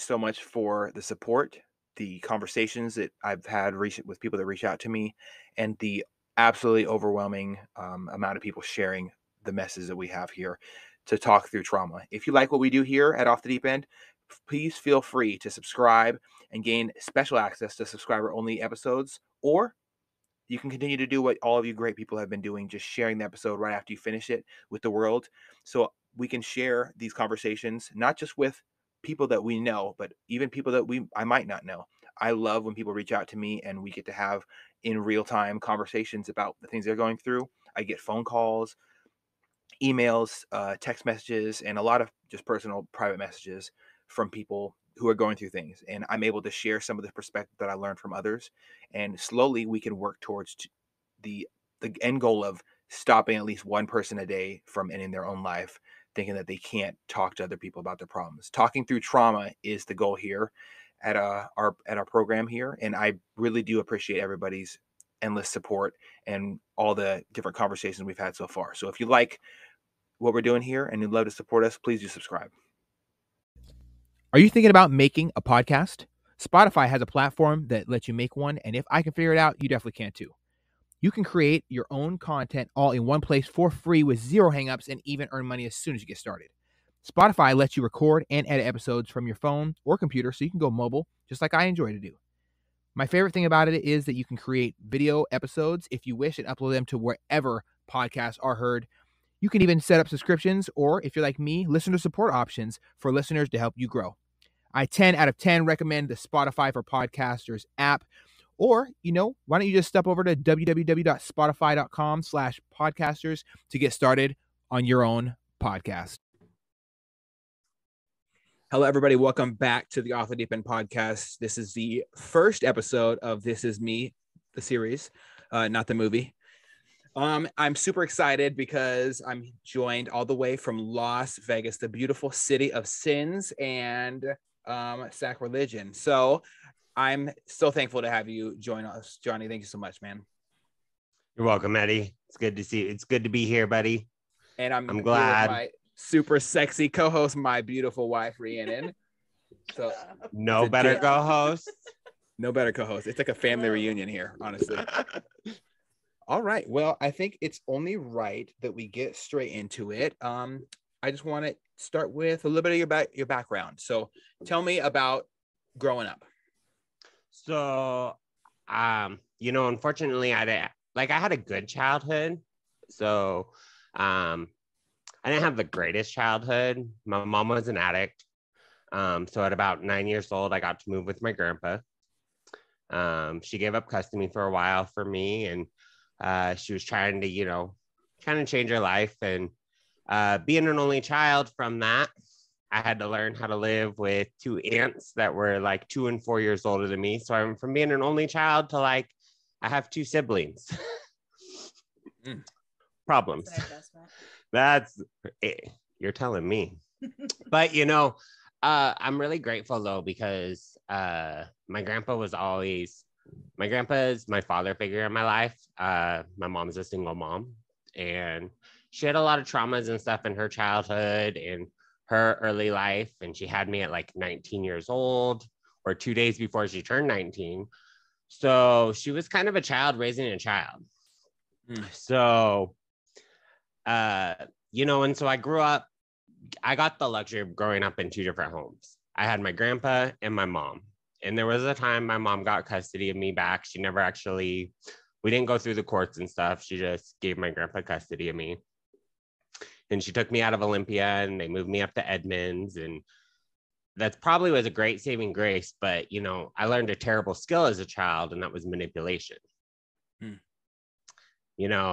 so much for the support, the conversations that I've had with people that reach out to me, and the absolutely overwhelming amount of people sharing the message that we have here to talk through trauma. If you like what we do here at Off the Deep End, please feel free to subscribe and gain special access to subscriber only episodes, or you can continue to do what all of you great people have been doing, just sharing the episode right after you finish it with the world. So we can share these conversations, not just with people that we know, but even people that I might not know. I love when people reach out to me and we get to have in real time conversations about the things they're going through. I get phone calls, emails, text messages, and a lot of just personal private messages from people who are going through things. And I'm able to share some of the perspective that I learned from others. And slowly we can work towards the end goal of stopping at least one person a day from ending their own life, thinking that they can't talk to other people about their problems. Talking through trauma is the goal here at our program here. And I really do appreciate everybody's endless support and all the different conversations we've had so far. So if you like what we're doing here and you'd love to support us, please do subscribe. Are you thinking about making a podcast? Spotify has a platform that lets you make one, and if I can figure it out, you definitely can too. You can create your own content all in one place for free with zero hangups and even earn money as soon as you get started. Spotify lets you record and edit episodes from your phone or computer so you can go mobile, just like I enjoy to do. My favorite thing about it is that you can create video episodes if you wish and upload them to wherever podcasts are heard. You can even set up subscriptions, or if you're like me, listener support options for listeners to help you grow. I 10 out of 10 recommend the Spotify for Podcasters app. Or, why don't you just step over to www.spotify.com/podcasters to get started on your own podcast. Hello, everybody. Welcome back to the Off the Deep End podcast. This is the first episode of This Is Me, the series, not the movie. I'm super excited because I'm joined all the way from Las Vegas, the beautiful city of sins and sacrilege. So I'm so thankful to have you join us, Jonnie. Thank you so much, man. You're welcome, Eddie. It's good to see you. It's good to be here, buddy. And I'm glad. Here with my super sexy co-host, my beautiful wife, Rhiannon. So no better co-host. No better co-host. It's like a family reunion here, honestly. All right. Well, I think it's only right that we get straight into it. I just want to start with a little bit of your background. So tell me about growing up. So, unfortunately, I had a good childhood. So, I didn't have the greatest childhood. My mom was an addict. So at about 9 years old, I got to move with my grandpa. She gave up custody for a while for me, and she was trying to, kind of change her life. And being an only child from that, I had to learn how to live with two aunts that were like 2 and 4 years older than me. So I'm from being an only child to I have 2 siblings. Problems. That's it. You're telling me. But, I'm really grateful though, because my grandpa is my father figure in my life. My mom's a single mom, and she had a lot of traumas and stuff in her childhood and her early life. And she had me at 19 years old, or 2 days before she turned 19. So she was kind of a child raising a child. So, and so I grew up, I got the luxury of growing up in 2 different homes. I had my grandpa and my mom. And there was a time my mom got custody of me back. She never we didn't go through the courts and stuff. She just gave my grandpa custody of me. And she took me out of Olympia and they moved me up to Edmonds. And that probably was a great saving grace. But, I learned a terrible skill as a child, and that was manipulation.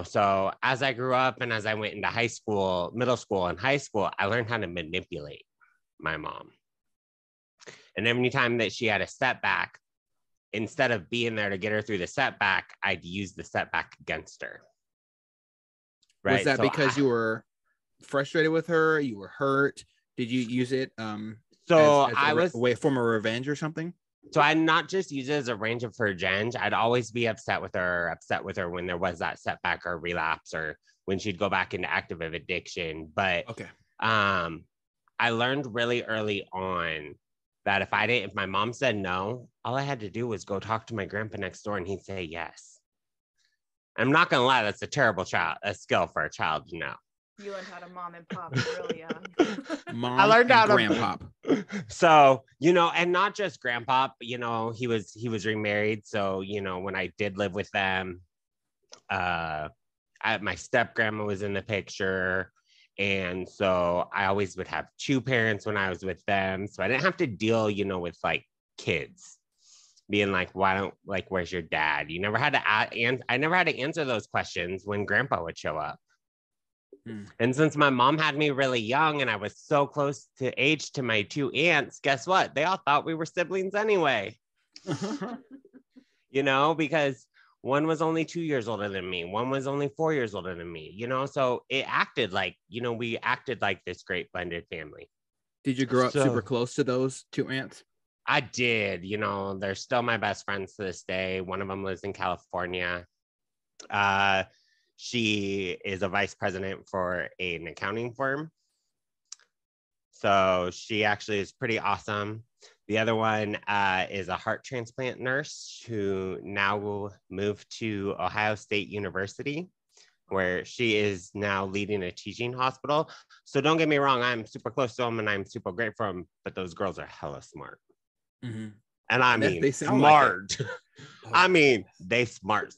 So as I grew up and as I went into high school, middle school and high school, I learned how to manipulate my mom. And every time that she had a setback, instead of being there to get her through the setback, I'd use the setback against her. Right. Was that because you were frustrated with her? You were hurt? Did you use it as a form of revenge or something? So I'd not just use it as a range of revenge. I'd always be upset with her when there was that setback or relapse, or when she'd go back into active addiction. But I learned really early on that if my mom said no, all I had to do was go talk to my grandpa next door and he'd say yes. I'm not going to lie, that's a skill for a child to know. You learned how to mom and pop really young. Mom I learned how and grandpop. So, and not just grandpa, but, he was remarried. So, when I did live with them, my step grandma was in the picture. And so I always would have two parents when I was with them. So I didn't have to deal, with like kids being like, where's your dad? You never had to I never had to answer those questions when grandpa would show up. And since my mom had me really young and I was so close to age to my two aunts, guess what? They all thought we were siblings anyway. Because one was only 2 years older than me. One was only 4 years older than me, so it acted like, we acted like this great blended family. Did you grow up super close to those two aunts? I did, they're still my best friends to this day. One of them lives in California. She is a vice president for an accounting firm. So she actually is pretty awesome. The other one is a heart transplant nurse who now will move to Ohio State University, where she is now leading a teaching hospital. So don't get me wrong, I'm super close to them and I'm super great for them, but those girls are hella smart. Mm-hmm. And I mean, they sound smart. Like I mean, they smart.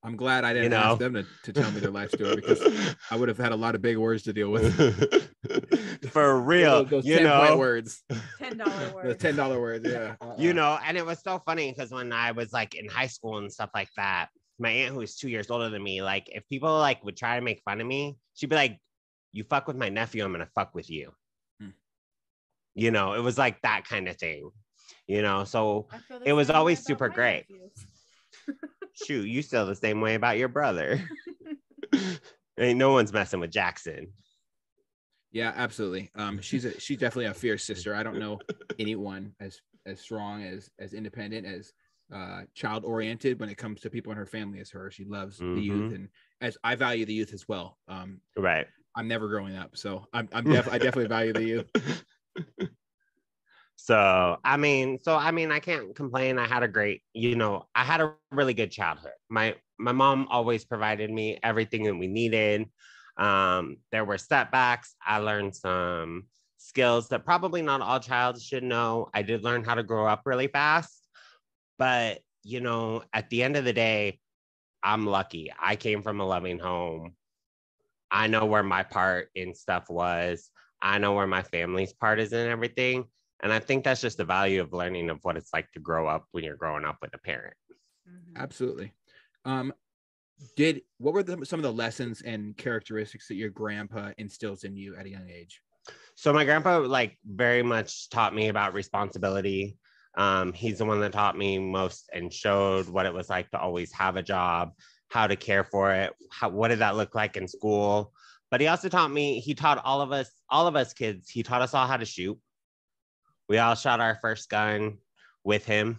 I'm glad I didn't ask them to tell me their life story, because I would have had a lot of big words to deal with. For real, those 10-point words, $10 words, the $10 words, yeah. And it was so funny because when I was like in high school and stuff like that, my aunt, who was 2 years older than me, like if people like would try to make fun of me, she'd be like, "You fuck with my nephew, I'm gonna fuck with you." It was like that kind of thing. So it was always super great. Shoot, you feel the same way about your brother. Ain't no one's messing with Jackson. Yeah, absolutely. She's definitely a fierce sister. I don't know anyone as strong, as independent, as child oriented when it comes to people in her family as her. She loves the youth, and as I value the youth as well. Right. I'm never growing up, so I definitely value the youth. So I mean, I can't complain. I had a great, I had a really good childhood. My mom always provided me everything that we needed. There were setbacks. I learned some skills that probably not all childs should know. I did learn how to grow up really fast, but at the end of the day, I'm lucky. I came from a loving home. I know where my part in stuff was. I know where my family's part is in everything. And I think that's just the value of learning of what it's like to grow up when you're growing up with a parent. Absolutely. What were some of the lessons and characteristics that your grandpa instills in you at a young age? So my grandpa like very much taught me about responsibility. He's the one that taught me most and showed what it was like to always have a job, how to care for it. What did that look like in school? But he also taught all of us kids, he taught us all how to shoot. We all shot our first gun with him.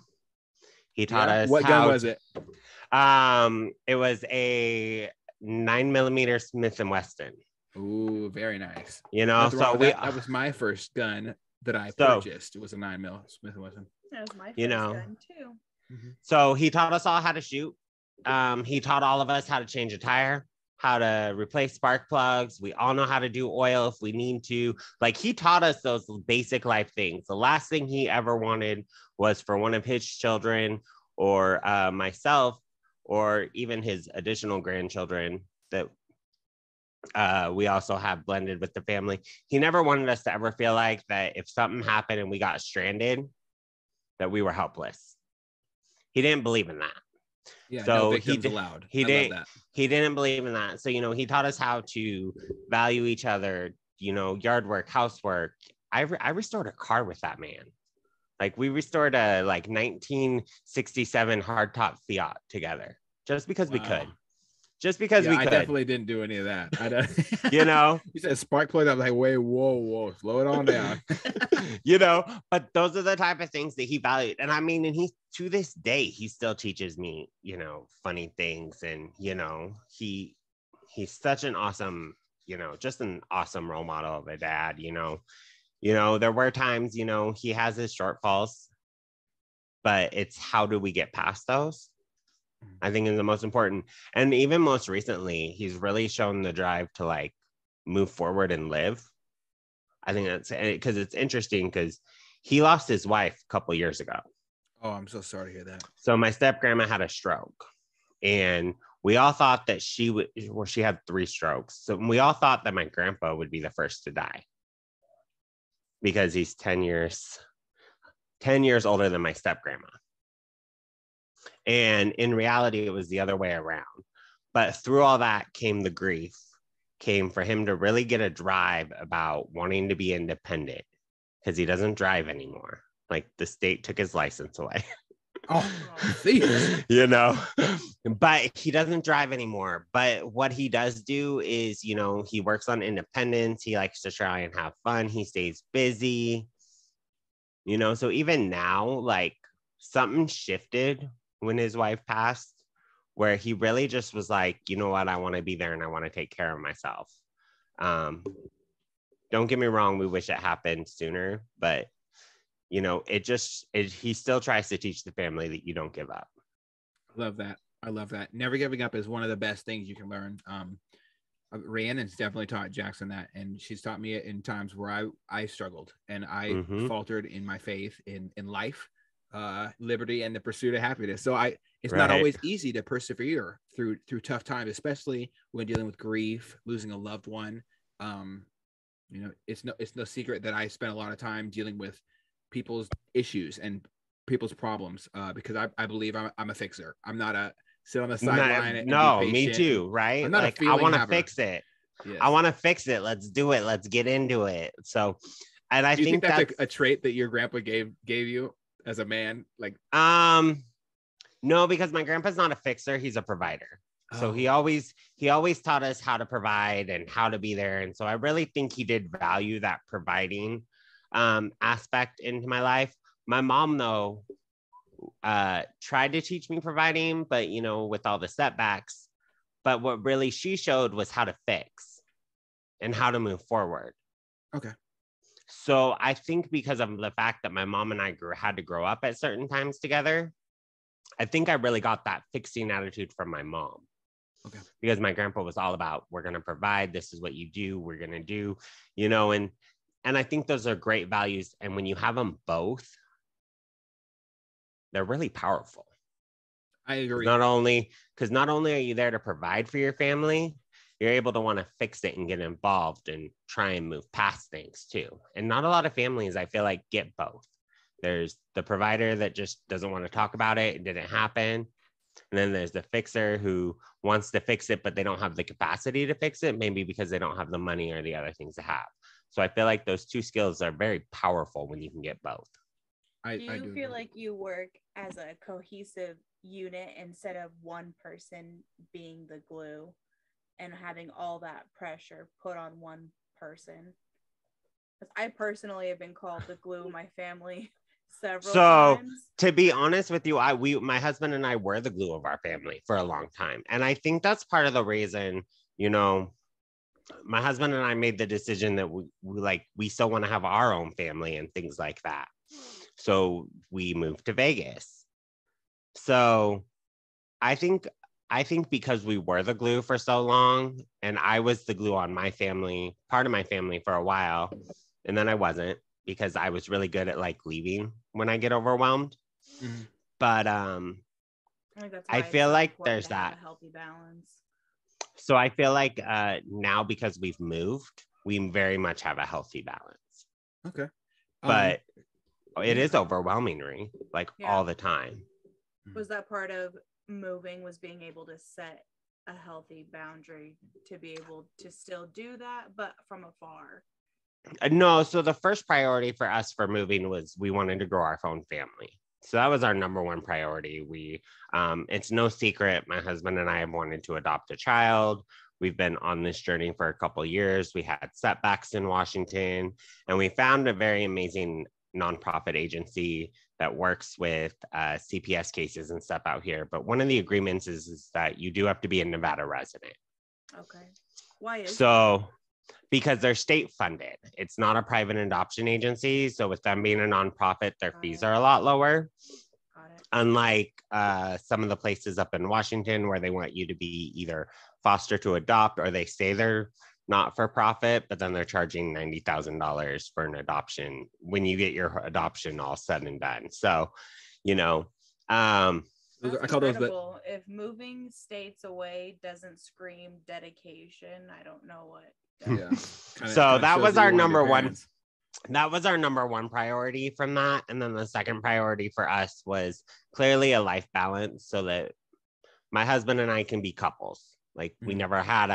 He taught us what gun was it? It was a 9mm Smith & Wesson. Ooh, very nice. That was my first gun that I purchased. It was a 9mm Smith & Wesson. That was my first gun too. So he taught us all how to shoot. He taught all of us how to change a tire, how to replace spark plugs. We all know how to do oil if we need to. Like, he taught us those basic life things. The last thing he ever wanted was for one of his children or myself or even his additional grandchildren that we also have blended with the family. He never wanted us to ever feel like that if something happened and we got stranded, that we were helpless. He didn't believe in that. Yeah, so no victims allowed. He didn't believe in that. So, he taught us how to value each other, yard work, housework. I restored a car with that man. Like, we restored a 1967 hardtop Fiat together just because we could. Just because we could. I definitely didn't do any of that. You said spark plug. I'm like, wait, whoa, slow it on down. But those are the type of things that he valued. And I mean, and he, to this day, he still teaches me, funny things. And, he's such an awesome, just an awesome role model of a dad, There were times, he has his shortfalls, but it's how do we get past those? I think is the most important. And even most recently, he's really shown the drive to like move forward and live. I think that's because it's interesting because he lost his wife a couple years ago. Oh, I'm so sorry to hear that. So my step grandma had a stroke, and we all thought that she had 3 strokes. So we all thought that my grandpa would be the first to die because he's 10 years older than my step grandma. And in reality, it was the other way around. But through all that came the grief, came for him to really get a drive about wanting to be independent because he doesn't drive anymore. Like the state took his license away. Oh, but he doesn't drive anymore. But what he does do is, he works on independence. He likes to try and have fun. He stays busy, so even now, like something shifted when his wife passed, where he really just was like, you know what, I want to be there and I want to take care of myself. Don't get me wrong, we wish it happened sooner, but he still tries to teach the family that you don't give up. I love that. Never giving up is one of the best things you can learn. Rhiannon's definitely taught Jackson that, and she's taught me it in times where I struggled and I faltered in my faith in life, liberty, and the pursuit of happiness. So it's not always easy to persevere through tough times, especially when dealing with grief, losing a loved one. It's no secret that I spent a lot of time dealing with people's issues and people's problems because I believe I'm a fixer. I'm not a sit on the sideline and be me too, right? I'm not like, a feeling I want to haver. fix it. Yes. I want to fix it. Let's do it. Let's get into it. So, and I think that's a trait that your grandpa gave you as a man? Like, no, because my grandpa's not a fixer. He's a provider. Oh. So he always taught us how to provide and how to be there. And so I really think he did value that providing aspect into my life. My mom, though, tried to teach me providing, but with all the setbacks, but what really she showed was how to fix and how to move forward. Okay. So I think because of the fact that my mom and I had to grow up at certain times together, I think I really got that fixing attitude from my mom. Okay. Because my grandpa was all about, we're going to provide, this is what you do, we're going to do, and I think those are great values. And when you have them both, they're really powerful. I agree. Not only are you there to provide for your family, you're able to want to fix it and get involved and try and move past things too. And not a lot of families, I feel like, get both. There's the provider that just doesn't want to talk about it. It didn't happen. And then there's the fixer who wants to fix it, but they don't have the capacity to fix it, maybe because they don't have the money or the other things to have. So I feel like those two skills are very powerful when you can get both. Do you feel like you work as a cohesive unit instead of one person being the glue and having all that pressure put on one person? Because I personally have been called the glue of my family several times. To be honest with you, my husband and I were the glue of our family for a long time. And I think that's part of the reason, my husband and I made the decision that we still want to have our own family and things like that. So we moved to Vegas. So I think because we were the glue for so long, and I was the glue on my family, part of my family for a while, and then I wasn't, because I was really good at leaving when I get overwhelmed. Mm-hmm. But I feel like there's that healthy balance. So I feel like now, because we've moved, we very much have a healthy balance. Okay. But it is overwhelming, all the time. Was that part of moving, was being able to set a healthy boundary to be able to still do that, but from afar? No, so the first priority for us for moving was we wanted to grow our own family. So that was our number one priority. It's no secret, my husband and I have wanted to adopt a child. We've been on this journey for a couple of years. We had setbacks in Washington, and we found a very amazing nonprofit agency that works with CPS cases and stuff out here. But one of the agreements is that you do have to be a Nevada resident. Okay. Why is so? because they're state funded. It's not a private adoption agency. So with them being a nonprofit, their fees are a lot lower. Unlike some of the places up in Washington where they want you to be either foster to adopt, or they say they're not for profit, but then they're charging $90,000 for an adoption when you get your adoption all said and done. So, you know, I call those if moving states away doesn't scream dedication, I don't know what does. Yeah. So that was our number one. That was our number one priority from that. And then the second priority for us was clearly a life balance so that my husband and I can be couples. Like we never had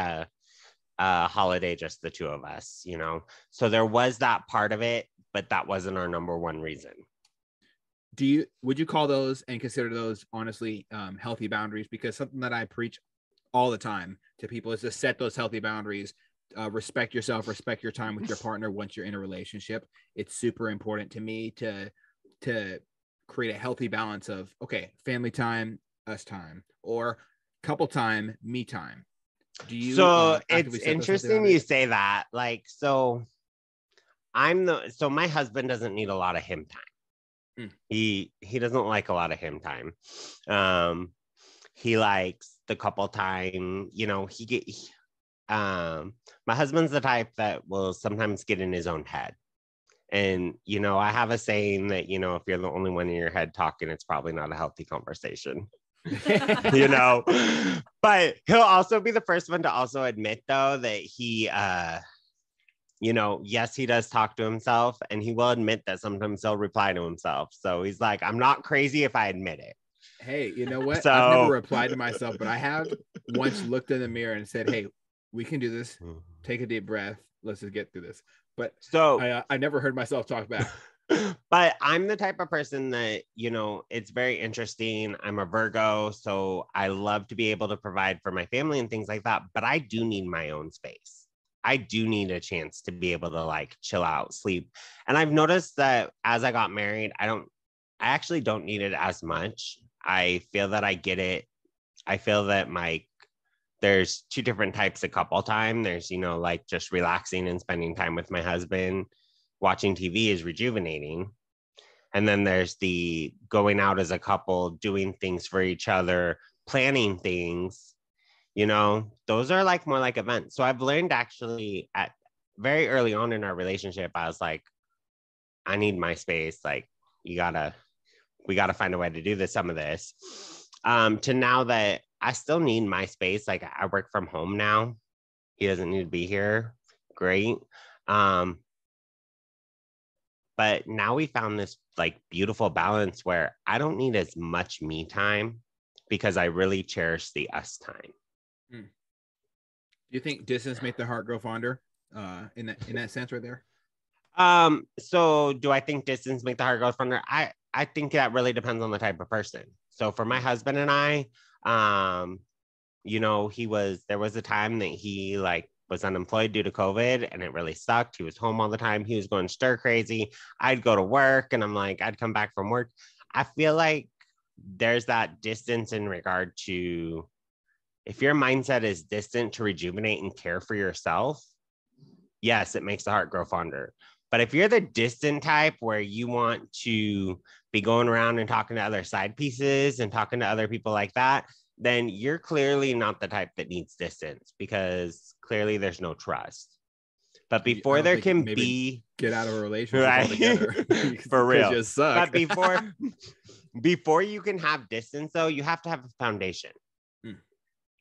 a holiday, just the two of us, you know? So there was that part of it, but that wasn't our number one reason. Would you call those and consider those honestly healthy boundaries? Because something that I preach all the time to people is to set those healthy boundaries. Respect yourself, respect your time with your partner once you're in a relationship. It's super important to me to create a healthy balance of, okay, family time, us time, or couple time, me time. Do you? So it's interesting you say that. Like, so my husband doesn't need a lot of him time. He doesn't like a lot of him time. He likes the couple time, you know, my husband's the type that will sometimes get in his own head. And, you know, I have a saying that, you know, if you're the only one in your head talking, it's probably not a healthy conversation, you know, but he'll also be the first one to also admit though, that he, you know, yes, he does talk to himself, and he will admit that sometimes he'll reply to himself. So he's like, I'm not crazy if I admit it. Hey, you know what? I've never replied to myself, but I have once looked in the mirror and said, hey, we can do this. Take a deep breath. Let's just get through this. But so I never heard myself talk back. But I'm the type of person that, you know, it's very interesting. I'm a Virgo, so I love to be able to provide for my family and things like that. But I do need my own space. I do need a chance to be able to like chill out, sleep. And I've noticed that as I got married, I actually don't need it as much. I feel that I get it. I feel that there's two different types of couple time. There's, you know, like just relaxing and spending time with my husband. Watching TV is rejuvenating. And then there's the going out as a couple, doing things for each other, planning things, you know, those are like more like events. So I've learned actually at very early on in our relationship, I was like, I need my space. Like we gotta find a way to do some of this. To now that I still need my space. Like I work from home now. He doesn't need to be here. Great. But now we found this like beautiful balance where I don't need as much me time because I really cherish the us time. Do you think distance make the heart grow fonder? In that sense right there? So do I think distance make the heart grow fonder? I think that really depends on the type of person. So for my husband and I, you know, there was a time that he like was unemployed due to COVID and it really sucked. He was home all the time. He was going stir crazy. I'd go to work and I'd come back from work. I feel like there's that distance in regard to if your mindset is distant to rejuvenate and care for yourself, yes, it makes the heart grow fonder. But if you're the distant type where you want to be going around and talking to other side pieces and talking to other people like that, then you're clearly not the type that needs distance because clearly there's no trust. But before there can be get out of a relationship altogether. For real. You suck. But before you can have distance though, you have to have a foundation.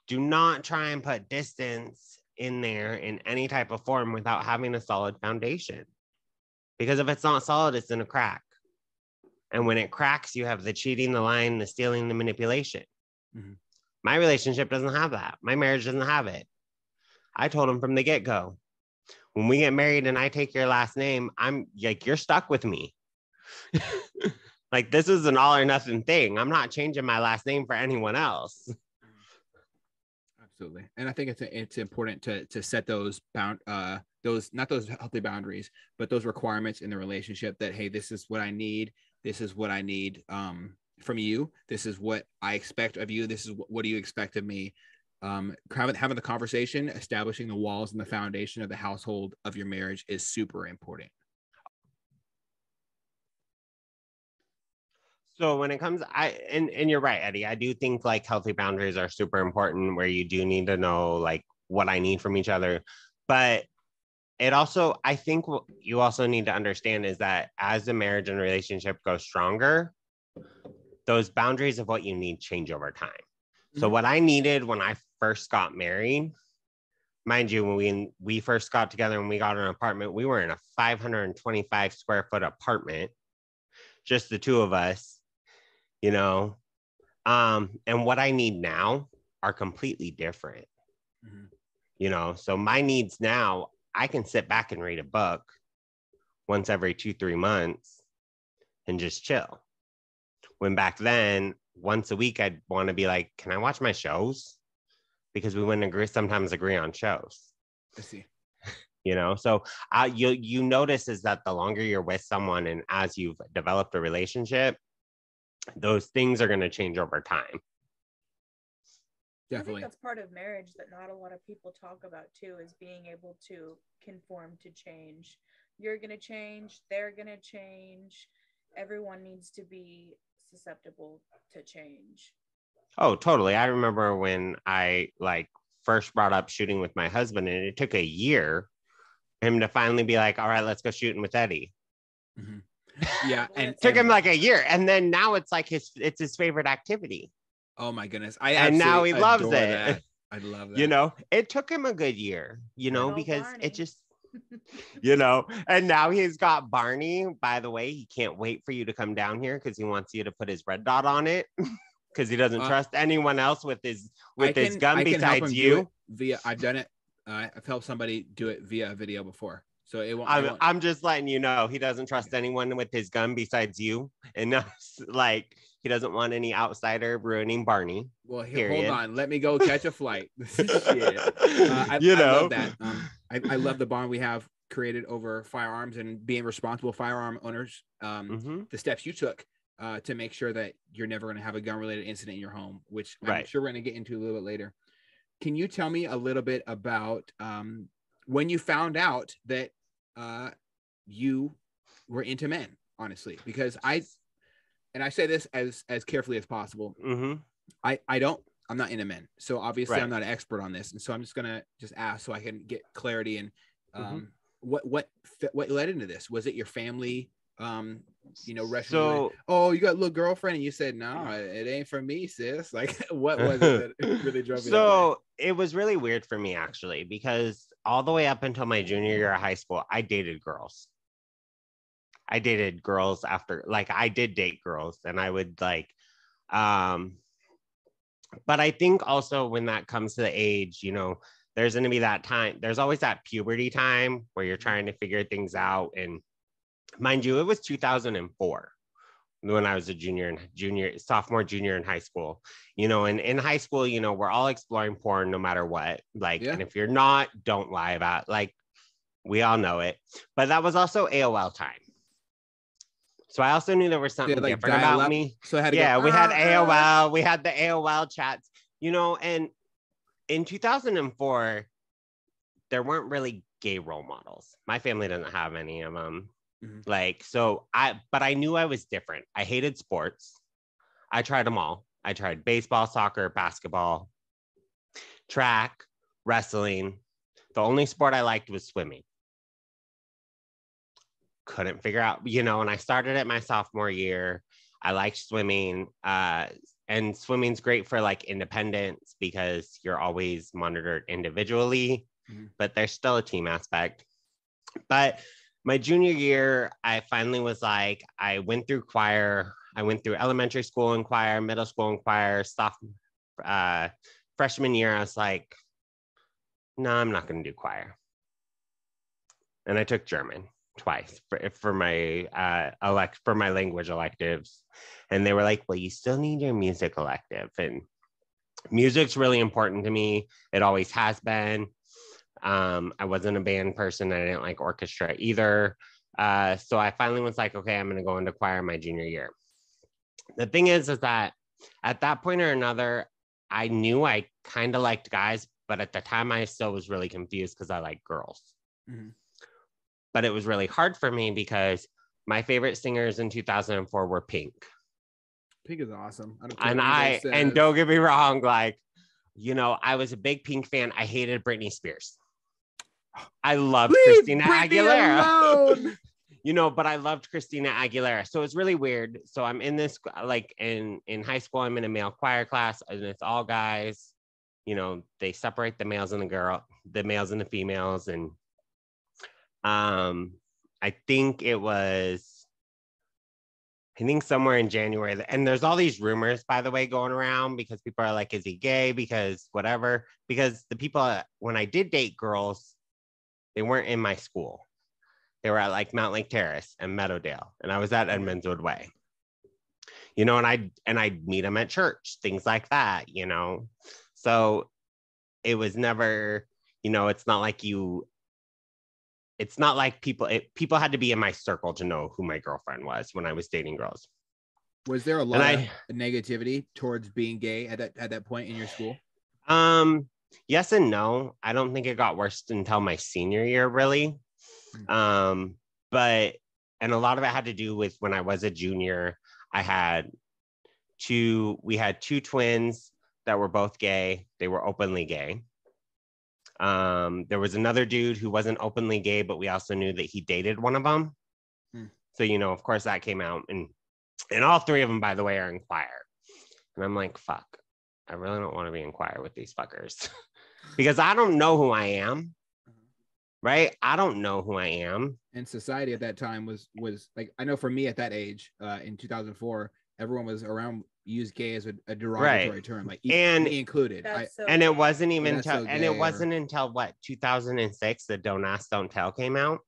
Do not try and put distance in there in any type of form without having a solid foundation. Because if it's not solid, it's going to crack. And when it cracks, you have the cheating, the lying, the stealing, the manipulation. Mm-hmm. My relationship doesn't have that. My marriage doesn't have it. I told him from the get-go, when we get married and I take your last name, I'm like, you're stuck with me. Like, this is an all or nothing thing. I'm not changing my last name for anyone else. Absolutely. And I think it's important to set those not those healthy boundaries, but those requirements in the relationship that, hey, this is what I need. This is what I need from you. This is what I expect of you. This is what do you expect of me? having the conversation, establishing the walls and the foundation of the household of your marriage is super important. So when it comes, and you're right, Eddie, I do think like healthy boundaries are super important, where you do need to know like what I need from each other. But it also, I think what you also need to understand is that as the marriage and relationship goes stronger, those boundaries of what you need change over time. Mm-hmm. So what I needed when I first got married, mind you, when we first got together and we got an apartment, we were in a 525 square foot apartment, just the two of us, you know, and what I need now are completely different. Mm-hmm. You know, so my needs now, I can sit back and read a book once every 2-3 months and just chill. When back then, once a week, I'd want to be like, can I watch my shows? Because we wouldn't sometimes agree on shows. I see. You know, so you notice is that the longer you're with someone and as you've developed a relationship, those things are going to change over time. Definitely. I think that's part of marriage that not a lot of people talk about too, is being able to conform to change. You're going to change, they're going to change. Everyone needs to be susceptible to change. Oh, totally. I remember when I like first brought up shooting with my husband, and it took a year for him to finally be like, all right, let's go shooting with Eddie. Mm-hmm. Yeah. And it took him like a year. And then now it's like it's his favorite activity. Oh my goodness. And now he loves it. That. I love that. You know, it took him a good year, you know, because Barney. It just, you know, and now he's got Barney. By the way, he can't wait for you to come down here because he wants you to put his red dot on it because he doesn't trust anyone else with his gun besides you. I've done it. I've helped somebody do it via a video before. So it won't. I'm just letting you know he doesn't trust anyone with his gun besides you, and like he doesn't want any outsider ruining Barney. Well, hold on, let me go catch a flight. Shit. I love that. I love the bond we have created over firearms and being responsible firearm owners. The steps you took to make sure that you're never going to have a gun-related incident in your home, which I'm sure we're going to get into a little bit later. Can you tell me a little bit about when you found out that you were into men, honestly? Because I say this as carefully as possible. Mm-hmm. I'm not into men. So obviously I'm not an expert on this. And so I'm just going to ask so I can get clarity. And what led into this? Was it your family, oh, you got a little girlfriend, and you said, no, it ain't for me, sis? Like, what was it that really drove you? So it was really weird for me, actually, because all the way up until my junior year of high school, I dated girls. I dated girls after, like, I did date girls, and I would like, but I think also when that comes to the age, you know, there's going to be that time. There's always that puberty time where you're trying to figure things out. And mind you, it was 2004 when I was a sophomore, junior in high school, you know, and in high school, you know, we're all exploring porn no matter what. Like, and if you're not, don't lie about, like, we all know it. But that was also AOL time. So I also knew there was something different about me. So I had to we had AOL, we had the AOL chats, you know, and in 2004, there weren't really gay role models. My family doesn't have any of them. Mm-hmm. Like, but I knew I was different. I hated sports. I tried them all. I tried baseball, soccer, basketball, track, wrestling. The only sport I liked was swimming. Couldn't figure out, you know, and I started at my sophomore year. I liked swimming, and swimming's great for like independence because you're always monitored individually, but there's still a team aspect. But my junior year, I finally was like, I went through choir. I went through elementary school in choir, middle school in choir, freshman year. I was like, no, I'm not going to do choir. And I took German twice for my for my language electives, and they were like, well, you still need your music elective, and music's really important to me. It always has been. I wasn't a band person. I didn't like orchestra either. So I finally was like, okay, I'm going to go into choir my junior year. The thing is that at that point or another, I knew I kind of liked guys, but at the time I still was really confused because I like girls. Mm-hmm. But it was really hard for me because my favorite singers in 2004 were Pink. Pink is awesome. And don't get me wrong, like, you know, I was a big Pink fan. I hated Britney Spears. I loved Christina Aguilera. You know, but I loved Christina Aguilera. So it's really weird. So I'm in this, like in high school, I'm in a male choir class and it's all guys. You know, they separate the males and the males and the females. And I think somewhere in January, and there's all these rumors, by the way, going around because people are like, is he gay? Because whatever, because the people, when I did date girls, they weren't in my school. They were at like Mount Lake Terrace and Meadowdale, and I was at Edmondswood Way. You know, and I'd meet them at church, things like that, you know. So it was never, you know, it's not like people had to be in my circle to know who my girlfriend was when I was dating girls. Was there a lot of negativity towards being gay at that point in your school? Yes and no. I don't think it got worse until my senior year, really. But a lot of it had to do with when I was a junior, we had two twins that were both gay. They were openly gay. There was another dude who wasn't openly gay, but we also knew that he dated one of them. So, you know, of course that came out, and all three of them, by the way, are in choir. And I'm like, fuck, I really don't want to be in choir with these fuckers because I don't know who I am. Right? I don't know who I am. And society at that time was like, I know for me at that age, in 2004, everyone was around used gay as a derogatory term, like me included. It wasn't even until what, 2006 that Don't Ask, Don't Tell came out.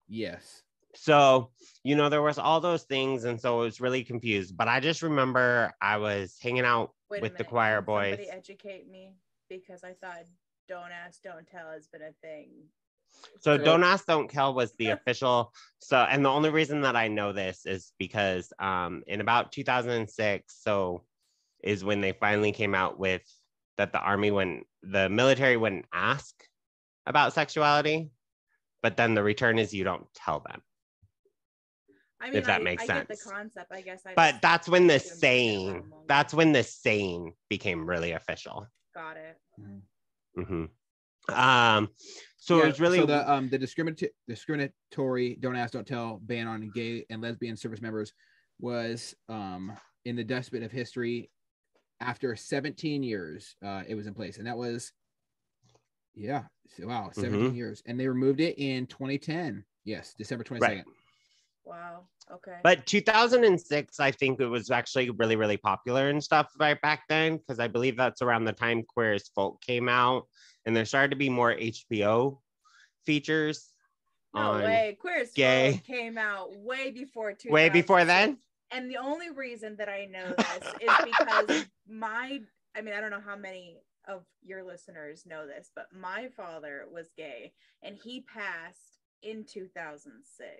Yes. So, you know, there was all those things, and so I was really confused. But I just remember I was hanging out with the choir boys. Somebody educate me, because I thought Don't Ask, Don't Tell has been a thing. So Don't Ask, Don't Tell was the official. So, and the only reason that I know this is because in about 2006, is when they finally came out with that the military wouldn't ask about sexuality, but then the return is you don't tell them. I mean, if that makes sense. Get the concept, I guess. But that's when the saying became really official. Got it. Mm-hmm. So it was really the discriminatory Don't Ask, Don't Tell ban on gay and lesbian service members was in the dustbin of history after 17 years. It was in place, and that was 17 years, and they removed it in 2010. Yes, December 22nd. Right. Wow. Okay. But 2006, I think it was actually really, really popular and stuff right back then, because I believe that's around the time Queer as Folk came out, and there started to be more HBO features. No way. Queer as Folk came out way before 2006. Way before then? And the only reason that I know this is because I don't know how many of your listeners know this, but my father was gay, and he passed in 2006.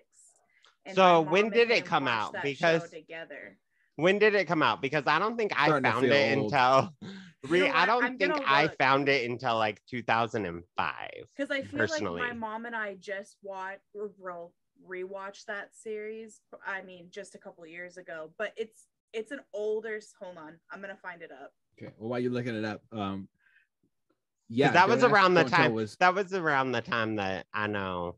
And so when did it come out? Because when did it come out? Because I don't think I found it until I found it until like 2005. Because I feel like my mom and I just rewatched that series. I mean, just a couple of years ago, but it's an older. Hold on, I'm gonna find it up. Okay. Well, while you're looking it up, that was around the time. That was around the time that I know.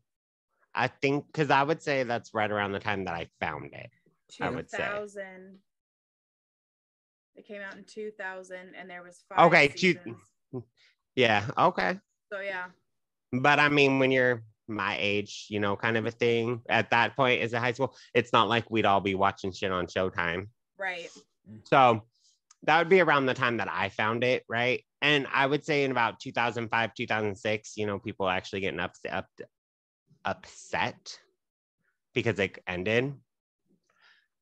I think because I would say that's right around the time that I found it. 2000. I would say. It came out in 2000, and there was 5 seasons. Yeah. Okay. So yeah. But I mean, when you're my age, you know, kind of a thing at that point as a high school, it's not like we'd all be watching shit on Showtime. Right. So that would be around the time that I found it, right? And I would say in about 2005, 2006, you know, people actually getting upset because it ended.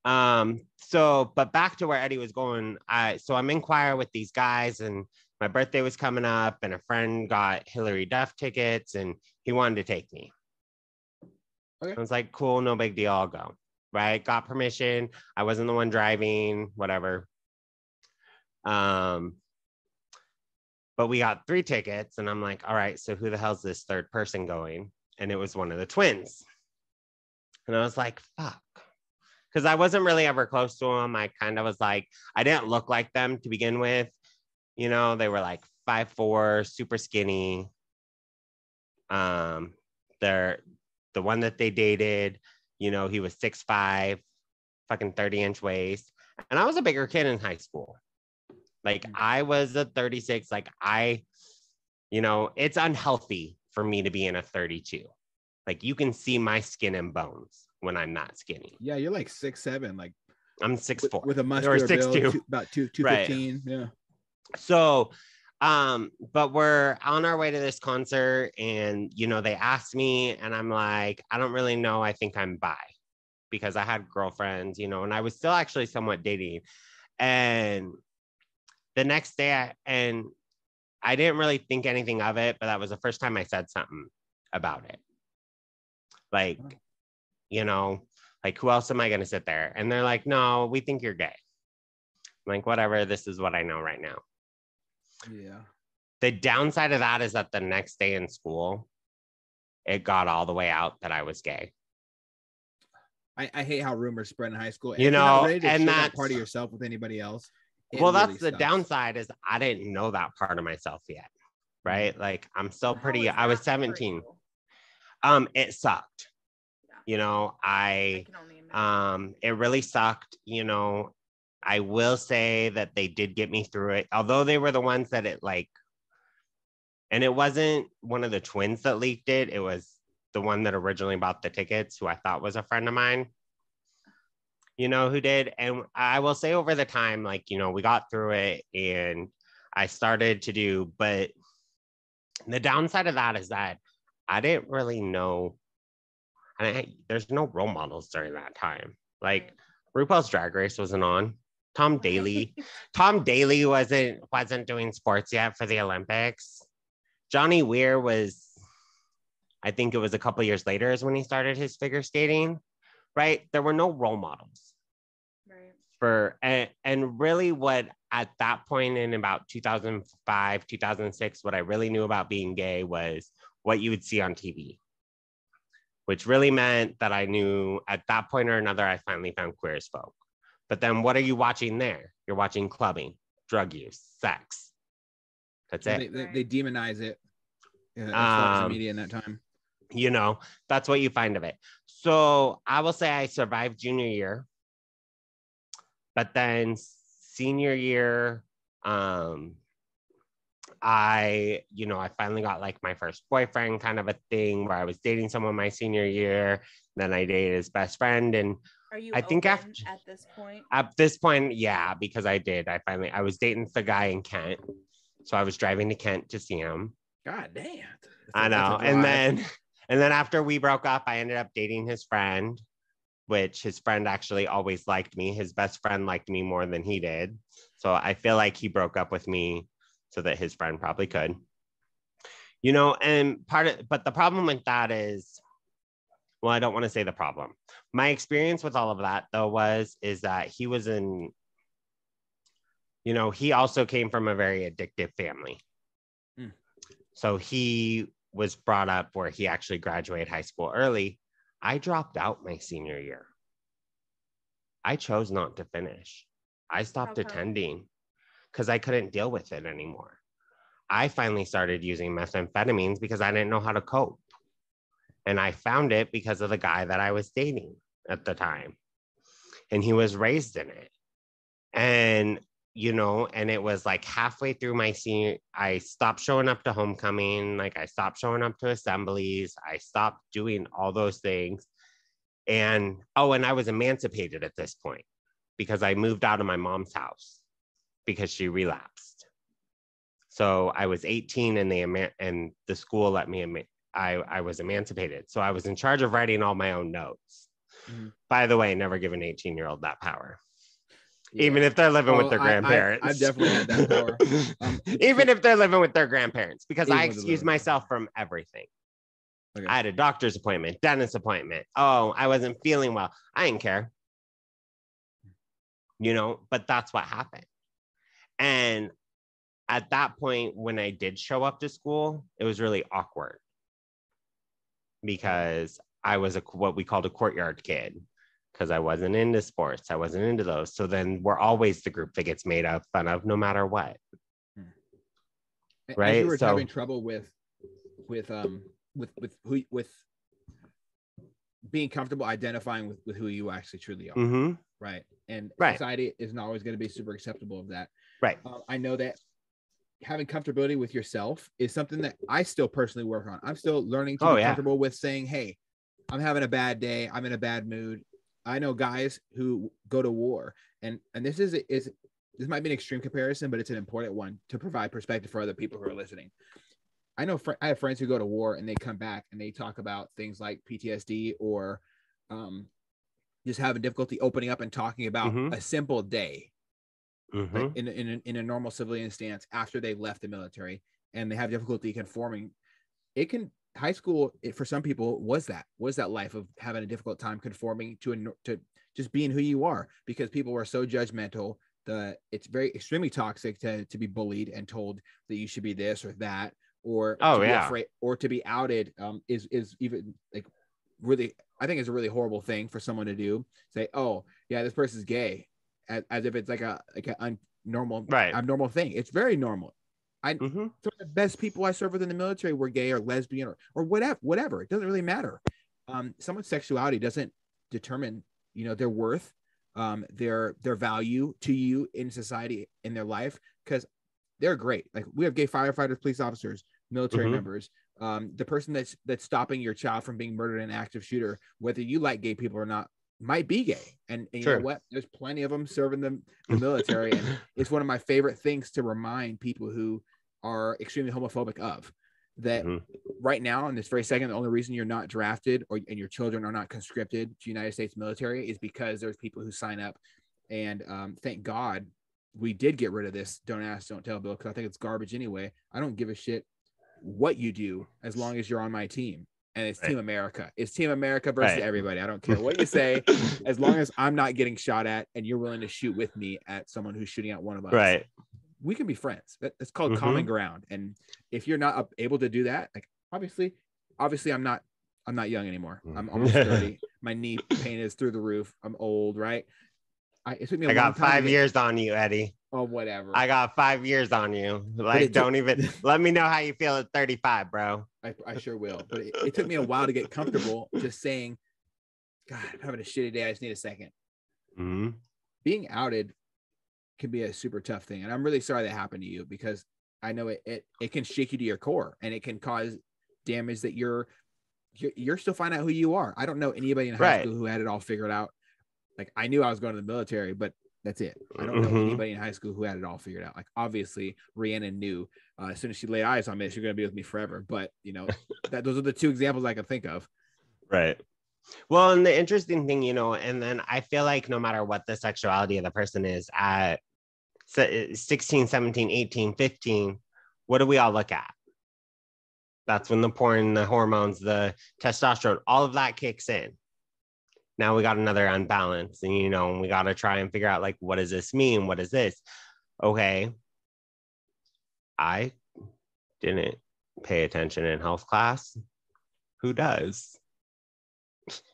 But back to where Eddie was going. I'm in choir with these guys, and my birthday was coming up, and a friend got Hillary Duff tickets, and he wanted to take me. Okay. I was like, cool, no big deal, I'll go. Right? Got permission. I wasn't the one driving, whatever. But we got 3 tickets, and I'm like, all right, so who the hell's this third person going? And it was one of the twins. And I was like, fuck. Because I wasn't really ever close to them. I kind of was like, I didn't look like them to begin with. You know, they were like 5'4", super skinny. They're the one that they dated, you know, he was 6'5", fucking 30-inch waist. And I was a bigger kid in high school. Like I was a 36. Like you know, it's unhealthy for me to be in a 32. Like you can see my skin and bones when I'm not skinny. Yeah, you're like 6'7", like I'm 6'4", with a muscular build, about 215. Right. Yeah. So, but we're on our way to this concert, and you know, they asked me, and I'm like, I don't really know. I think I'm bi, because I had girlfriends, you know, and I was still actually somewhat dating. And the next day, I didn't really think anything of it, but that was the first time I said something about it. Like, you know, like, who else am I going to sit there? And they're like, no, we think you're gay. I'm like, whatever, this is what I know right now. Yeah. The downside of that is that the next day in school, it got all the way out that I was gay. I hate how rumors spread in high school. You know, and that's part of yourself with anybody else. Well, really that's the downside, is I didn't know that part of myself yet. Right. Like I'm still pretty, I was 17. It sucked. Yeah. You know, it really sucked. You know, I will say that they did get me through it, although they were the ones that it like, and it wasn't one of the twins that leaked it. It was the one that originally bought the tickets, who I thought was a friend of mine, you know, who did. And I will say over the time, like, you know, we got through it and I started to do, but the downside of that is that I didn't really know. There's no role models during that time. Like RuPaul's Drag Race wasn't on. Tom Daly wasn't doing sports yet for the Olympics. Jonnie Weir was, I think it was a couple years later is when he started his figure skating, right? There were no role models. Right. And really what at that point in about 2005, 2006, what I really knew about being gay was what you would see on TV, which really meant that I knew at that point or another, I finally found Queer as Folk. But then what are you watching there? You're watching clubbing, drug use, sex. That's it. They demonize it in social media in that time. You know, that's what you find of it. So I will say I survived junior year. But then senior year, I finally got like my first boyfriend kind of a thing, where I was dating someone my senior year. Then I dated his best friend. And are you I think at this point? At this point, yeah, because I was dating the guy in Kent. So I was driving to Kent to see him. God damn. I know. And then after we broke up, I ended up dating his friend, which his friend actually always liked me. His best friend liked me more than he did. So I feel like he broke up with me so that his friend probably could. You know, and but the problem with that is, well, I don't want to say the problem. My experience with all of that, though, is that he was he also came from a very addictive family. Mm. So he was brought up where he actually graduated high school early. I dropped out my senior year. I chose not to finish. I stopped attending because I couldn't deal with it anymore. I finally started using methamphetamines because I didn't know how to cope. And I found it because of the guy that I was dating at the time. And he was raised in it. And, and it was like halfway through my senior, I stopped showing up to homecoming. Like I stopped showing up to assemblies. I stopped doing all those things. And I was emancipated at this point because I moved out of my mom's house because she relapsed. So I was 18 and the school let me, I was emancipated. So I was in charge of writing all my own notes. Mm-hmm. By the way, never give an 18-year-old that power. Yeah. Even if they're living with their grandparents. I've definitely had that power. Even if they're living with their grandparents, because I excuse myself from everything. Okay. I had a doctor's appointment, dentist appointment. Oh, I wasn't feeling well. I didn't care. But that's what happened. And at that point, when I did show up to school, it was really awkward because I was what we called a courtyard kid, because I wasn't into sports. I wasn't into those. So then we're always the group that gets made fun of no matter what. Right. As you were so having trouble with being comfortable identifying with who you actually truly are. mm-hmm. Right. And Right. society isn't always going to be super acceptable of that. Right. I know that having comfortability with yourself is something that I still personally work on. I'm still learning to be comfortable with saying, hey, I'm having a bad day. I'm in a bad mood. I know guys who go to war, and this might be an extreme comparison, but it's an important one to provide perspective for other people who are listening. I know I have friends who go to war and they come back and they talk about things like PTSD or just having difficulty opening up and talking about a simple day, like in a normal civilian stance after they've left the military, and they have difficulty conforming. High school, for some people, was that life of having a difficult time conforming to just being who you are, because people were so judgmental. It's very extremely toxic to be bullied and told that you should be this or that, or to be afraid, or to be outed. Is even like really, I think it's a really horrible thing for someone to do. Say, oh yeah, this person's gay, as if it's like an abnormal thing. It's very normal. Some of the best people I served with in the military were gay or lesbian or whatever. It doesn't really matter. Someone's sexuality doesn't determine, their worth, their value to you in society, in their life, because they're great. Like, we have gay firefighters, police officers, military members. The person that's stopping your child from being murdered in an active shooter, whether you like gay people or not, might be gay. And you know what? There's plenty of them serving the military. And it's one of my favorite things to remind people who are extremely homophobic of that right now, in this very second. The only reason you're not drafted and your children are not conscripted to United States military is because there's people who sign up. And thank God we did get rid of this don't ask, don't tell bill, because I think it's garbage anyway. I don't give a shit what you do as long as you're on my team. And it's Team America. It's Team America versus everybody. I don't care what you say, as long as I'm not getting shot at and you're willing to shoot with me at someone who's shooting at one of us. Right. We can be friends. That's called common ground. And if you're not able to do that, like obviously I'm not young anymore. I'm almost 30. My knee pain is through the roof. I'm old, right? It took me a long time. I got 5 years on you, Eddie. Oh, whatever. I got 5 years on you. Like, don't even let me know how you feel at 35, bro. I sure will. But it took me a while to get comfortable just saying, God, I'm having a shitty day. I just need a second. Being outed can be a super tough thing. And I'm really sorry that happened to you, because I know it can shake you to your core, and it can cause damage that you're still finding out who you are. I don't know anybody in high school who had it all figured out. Like, I knew I was going to the military, but that's it. I don't know anybody in high school who had it all figured out. Like, obviously Rhiannon knew as soon as she laid eyes on me, she's going to be with me forever. But those are the two examples I can think of. Right. Well, and the interesting thing, and then I feel like no matter what the sexuality of the person is at 16, 17, 18, 15, what do we all look at? That's when the porn, the hormones, the testosterone, all of that kicks in. Now we got another unbalance, and we got to try and figure out, like, what does this mean? What is this? Okay. I didn't pay attention in health class. Who does?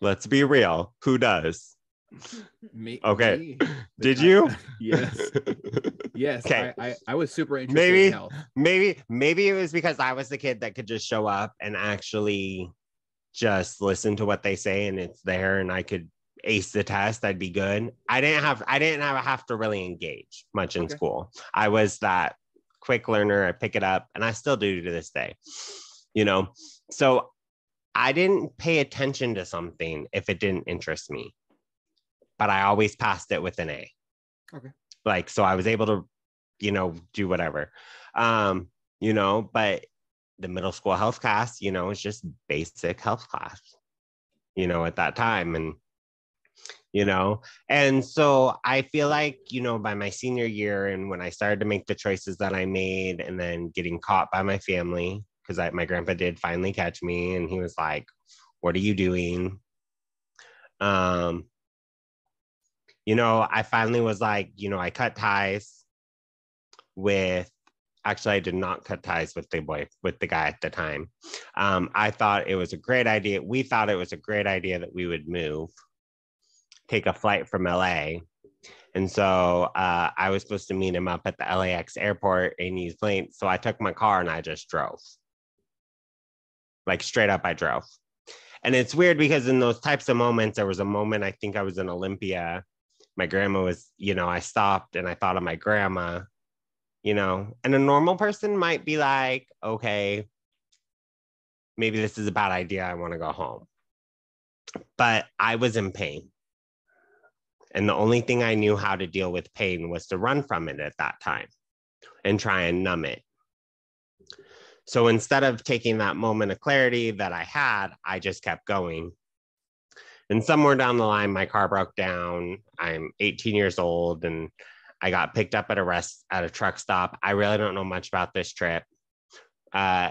Let's be real. Who does? Me. Okay. Me. Did you? Yes. Yes. Okay. I was super interested in health. Maybe it was because I was the kid that could just show up and actually just listen to what they say, and it's there, and I could ace the test. I'd be good. I didn't have to really engage much in school. I was that quick learner. I pick it up, and I still do to this day. So I didn't pay attention to something if it didn't interest me, but I always passed it with an A. Okay. Like, so I was able to, do whatever, but the middle school health class, is just basic health class, at that time. And, and so I feel like, by my senior year, and when I started to make the choices that I made, and then getting caught by my family, because my grandpa did finally catch me, and he was like, what are you doing? I finally was like, I cut ties with Actually, I did not cut ties with the guy at the time. I thought it was a great idea. We thought it was a great idea that we would move, take a flight from LA. And so I was supposed to meet him up at the LAX airport in East Lane. So I took my car and I just drove. Like straight up, I drove. And it's weird because in those types of moments, there was a moment, I think I was in Olympia. My grandma was, I stopped and I thought of my grandma, and a normal person might be like, okay, maybe this is a bad idea. I want to go home. But I was in pain. And the only thing I knew how to deal with pain was to run from it at that time and try and numb it. So instead of taking that moment of clarity that I had, I just kept going. And somewhere down the line, my car broke down. I'm 18 years old and I got picked up at a truck stop. I really don't know much about this trip,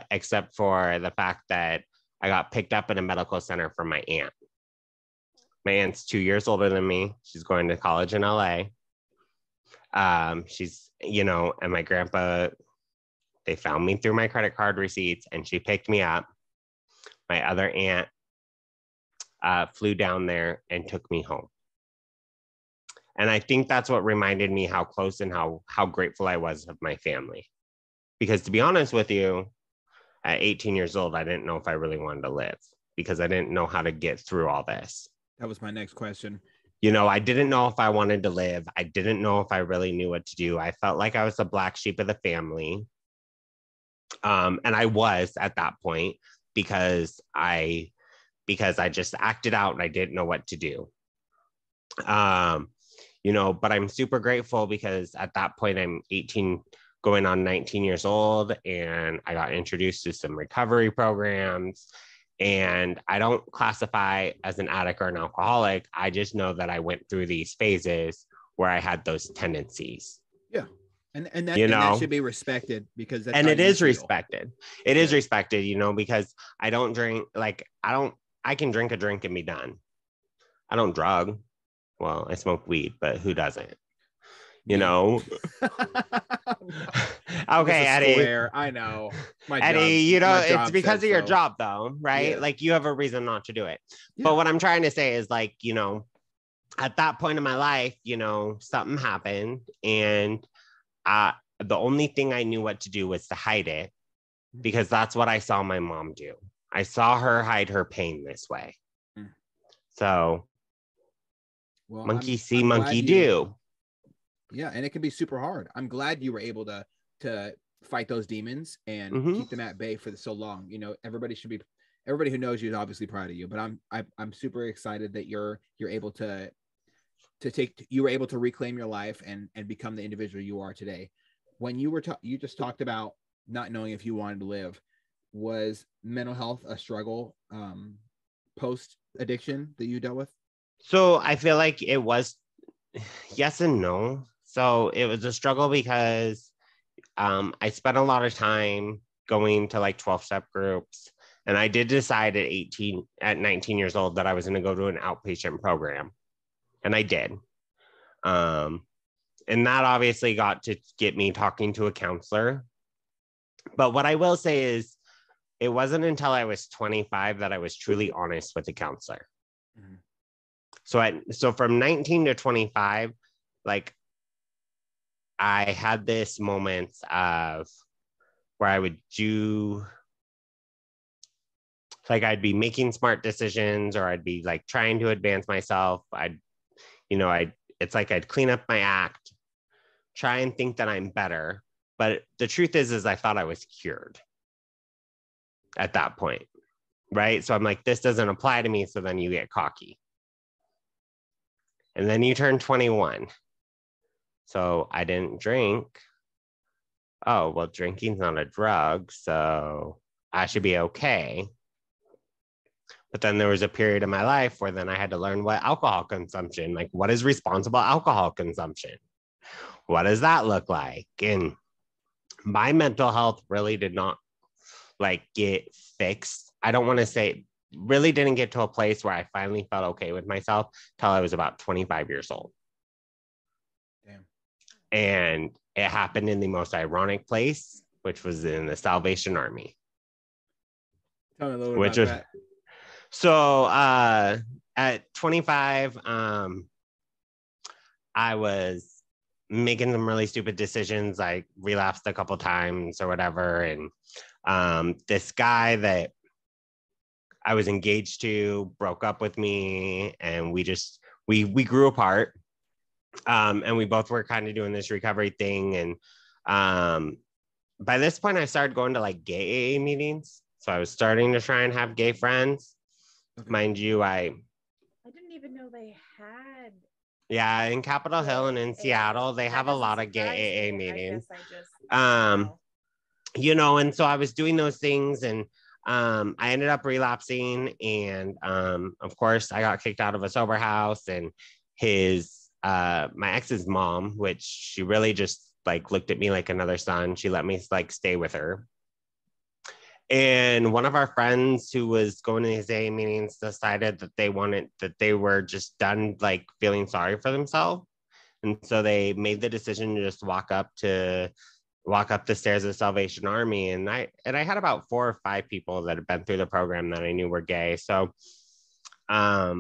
except for the fact that I got picked up in a medical center from my aunt. My aunt's 2 years older than me. She's going to college in LA. She's, and my grandpa, they found me through my credit card receipts and she picked me up. My other aunt flew down there and took me home. And I think that's what reminded me how close and how grateful I was of my family. Because to be honest with you, at 18 years old, I didn't know if I really wanted to live because I didn't know how to get through all this. That was my next question. I didn't know if I wanted to live. I didn't know if I really knew what to do. I felt like I was the black sheep of the family. And I was at that point because I just acted out and I didn't know what to do. But I'm super grateful because at that point I'm 18 going on 19 years old and I got introduced to some recovery programs. And I don't classify as an addict or an alcoholic. I just know that I went through these phases where I had those tendencies. Yeah. And that should be respected because that's it is respected. It is respected, because I don't drink, I can drink a drink and be done. I don't drug. Well, I smoke weed, but who doesn't? Okay, Eddie. I know. Eddie, it's because of your job though, right? Yeah. You have a reason not to do it. Yeah. But what I'm trying to say is at that point in my life, something happened and the only thing I knew what to do was to hide it because that's what I saw my mom do. I saw her hide her pain this way. So monkey see, monkey do. Yeah, and it can be super hard. I'm glad you were able to fight those demons and keep them at bay for so long. Everybody who knows you is obviously proud of you. But I'm super excited that you're able you were able to reclaim your life and become the individual you are today. When you just talked about not knowing if you wanted to live, was mental health a struggle post addiction that you dealt with? So I feel like it was yes and no. So it was a struggle because I spent a lot of time going to 12-step groups. And I did decide at 19 years old that I was going to go to an outpatient program. And I did. And that obviously got to get me talking to a counselor. But what I will say is it wasn't until I was 25 that I was truly honest with the counselor. Mm-hmm. So from 19 to 25, I had this moments of where I would do, I'd be making smart decisions or I'd be trying to advance myself. It's I'd clean up my act, try and think that I'm better. But the truth is I thought I was cured at that point, right? So I'm this doesn't apply to me. So then you get cocky. And then you turn 21. So I didn't drink. Oh, well, drinking's not a drug, so I should be okay. But then there was a period of my life where then I had to learn what alcohol consumption, what is responsible alcohol consumption? What does that look like? And my mental health really did not get fixed. I don't want to say really didn't get to a place where I finally felt okay with myself till I was about 25 years old. Damn. And it happened in the most ironic place. which was in the Salvation Army. Tell me a little bit about that. So at 25, I was making some really stupid decisions. I relapsed a couple times or whatever. And this guy that I was engaged to broke up with me, and we grew apart. And we both were kind of doing this recovery thing. And by this point, I started going to like gay AA meetings. So I was starting to try and have gay friends. Okay. Mind you, I didn't even know they had. Yeah, in Capitol Hill and in Seattle, they have a lot of gay AA meetings. You know, and so I was doing those things, and I ended up relapsing. And of course, I got kicked out of a sober house, and my ex's mom, which she really just like looked at me like another son. She let me like stay with her. And one of our friends who was going to these AA meetings decided that they were just done like feeling sorry for themselves. And so they made the decision to just walk up the stairs of the Salvation Army. And I had about 4 or 5 people that had been through the program that I knew were gay. So I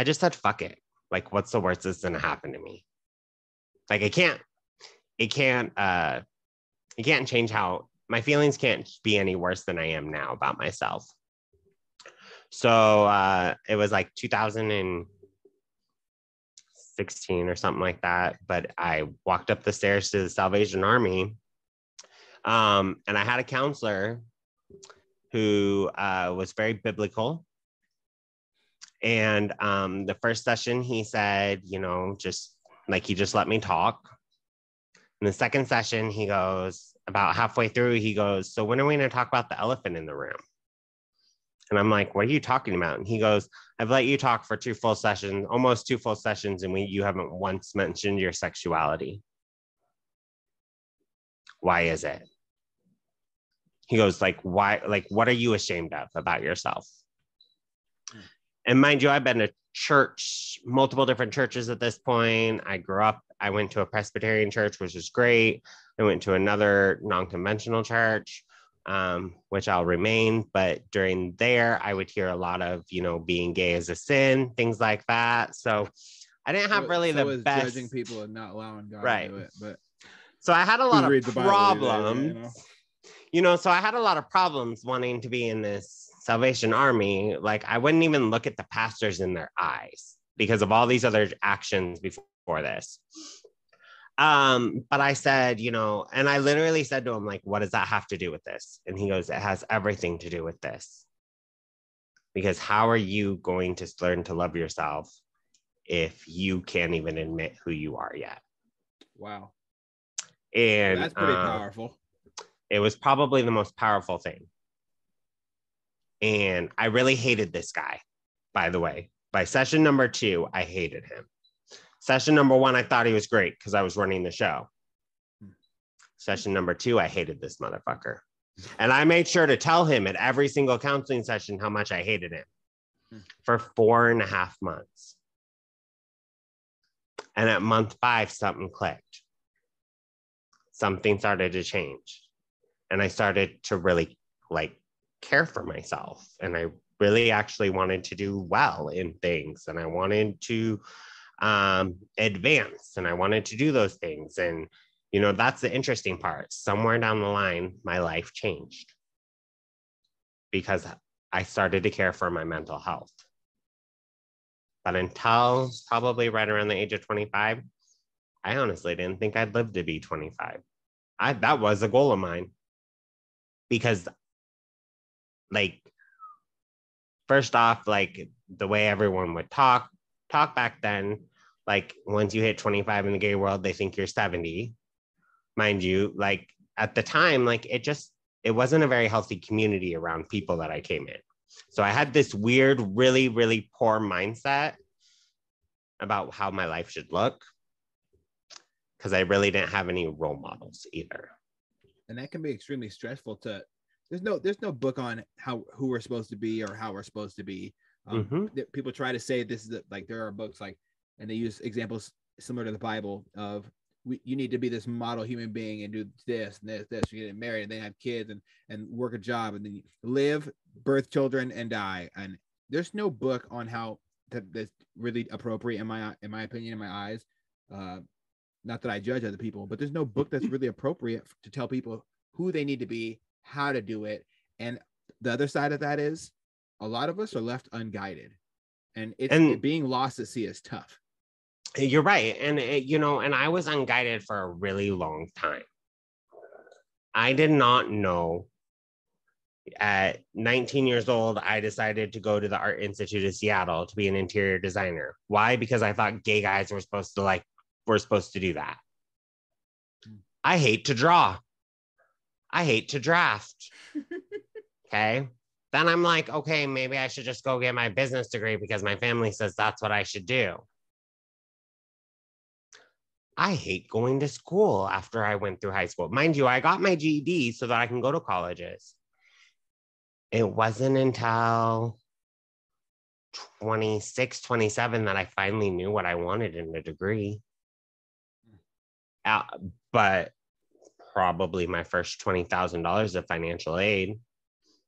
just said, fuck it. Like, what's the worst that's gonna happen to me? Like, it can't change how my feelings can't be any worse than I am now about myself. So it was like 2016 or something like that. But I walked up the stairs to the Salvation Army. And I had a counselor who was very biblical. And the first session, he said, you know, he just let me talk. In the second session, he goes, about halfway through, he goes, so when are we going to talk about the elephant in the room? And I'm like, what are you talking about? And he goes, I've let you talk for 2 full sessions, almost 2 full sessions, and you haven't once mentioned your sexuality. Why is it? He goes, like, why? Like, what are you ashamed of about yourself? And mind you, I've been to church, multiple different churches at this point. I went to a Presbyterian church, which was great. I went to another non-conventional church, which I'll remain. But during there, I would hear a lot of, you know, being gay is a sin, things like that. So I didn't have the best. Judging people and not allowing God to do it. But so I had a lot of problems. So I had a lot of problems wanting to be in this Salvation Army. Like, I wouldn't even look at the pastors in their eyes because of all these other actions before this. But I said, you know, and I literally said to him, like, what does that have to do with this? And he goes, it has everything to do with this. Because how are you going to learn to love yourself if you can't even admit who you are yet? Wow. And that's pretty powerful. It was probably the most powerful thing. And I really hated this guy, by the way. By session number 2, I hated him. Session number 1, I thought he was great because I was running the show. Session number 2, I hated this motherfucker. And I made sure to tell him at every single counseling session how much I hated him for 4.5 months. And at month 5, something clicked. Something started to change. And I started to really care for myself. And I really actually wanted to do well in things. And I wanted to advance, and I wanted to do those things. And, you know, that's the interesting part. Somewhere down the line, my life changed because I started to care for my mental health. But until probably right around the age of 25, I honestly didn't think I'd live to be 25. That was a goal of mine because, like, first off, like, the way everyone would talk back then, like, once you hit 25 in the gay world, they think you're 70. Mind you, like, at the time, like, it wasn't a very healthy community around people that I came in. So I had this weird, really, really poor mindset about how my life should look because I really didn't have any role models either. And that can be extremely stressful there's no book on who we're supposed to be or how we're supposed to be. People try to say this is like there are books like, and they use examples similar to the Bible of you need to be this model human being and do this and this. You get married and then have kids and work a job and then you live, birth children, and die. And there's no book on how that's really appropriate in my opinion, in my eyes. Not that I judge other people, but there's no book that's really appropriate to tell people who they need to be, how to do it. And the other side of that is a lot of us are left unguided, and being lost at sea is tough. You're right. And, and I was unguided for a really long time. I did not know. At 19 years old, I decided to go to the Art Institute of Seattle to be an interior designer. Why? Because I thought gay guys were supposed to do that. I hate to draw. I hate to draft. Okay. Then I'm like, okay, maybe I should just go get my business degree because my family says that's what I should do. I hate going to school after I went through high school. Mind you, I got my GED so that I can go to colleges. It wasn't until 26, 27 that I finally knew what I wanted in a degree. But probably my first $20,000 of financial aid,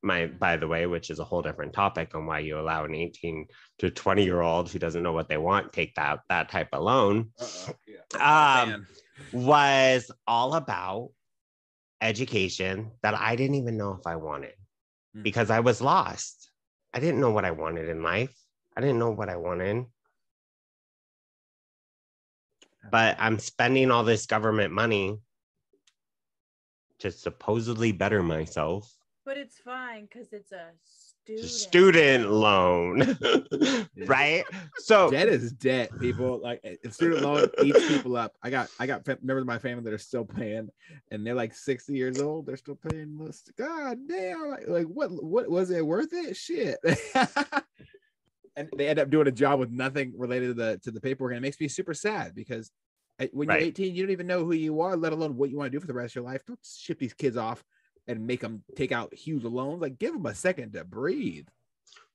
by the way, which is a whole different topic on why you allow an 18 to 20-year-old who doesn't know what they want take that type of loan, was all about education that I didn't even know if I wanted. Because I was lost. I didn't know what I wanted in life. I didn't know what I wanted. But I'm spending all this government money to supposedly better myself. But it's fine because it's a student loan, right? So debt is debt, people. Like, student loan eats people up. I got members of my family that are still paying, and they're like 60 years old. They're still paying. God damn! Like what was it worth it? Shit. And they end up doing a job with nothing related to the paperwork, and it makes me super sad because when you're 18, you don't even know who you are, let alone what you want to do for the rest of your life. Don't ship these kids off and make them take out huge loans. Like, give them a second to breathe.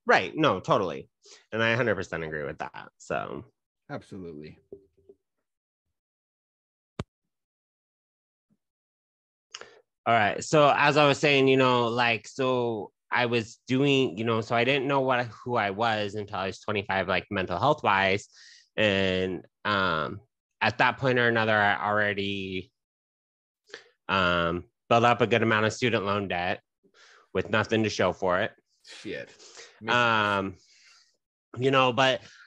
Right. No, totally. And I 100% agree with that. So absolutely. All right. So as I was saying, so I was doing, so I didn't know who I was until I was 25, like mental health wise. And at that point or another, I already built up a good amount of student loan debt with nothing to show for it. Shit. But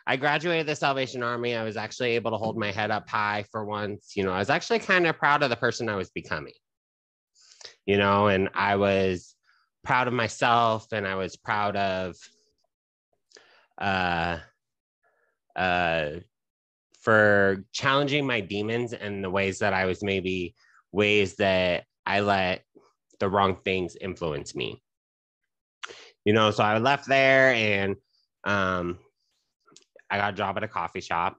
I graduated the Salvation Army. I was actually able to hold my head up high for once. I was actually kind of proud of the person I was becoming, and I was proud of myself, and I was proud of for challenging my demons and the ways that I was ways that I let the wrong things influence me. So I left there and I got a job at a coffee shop,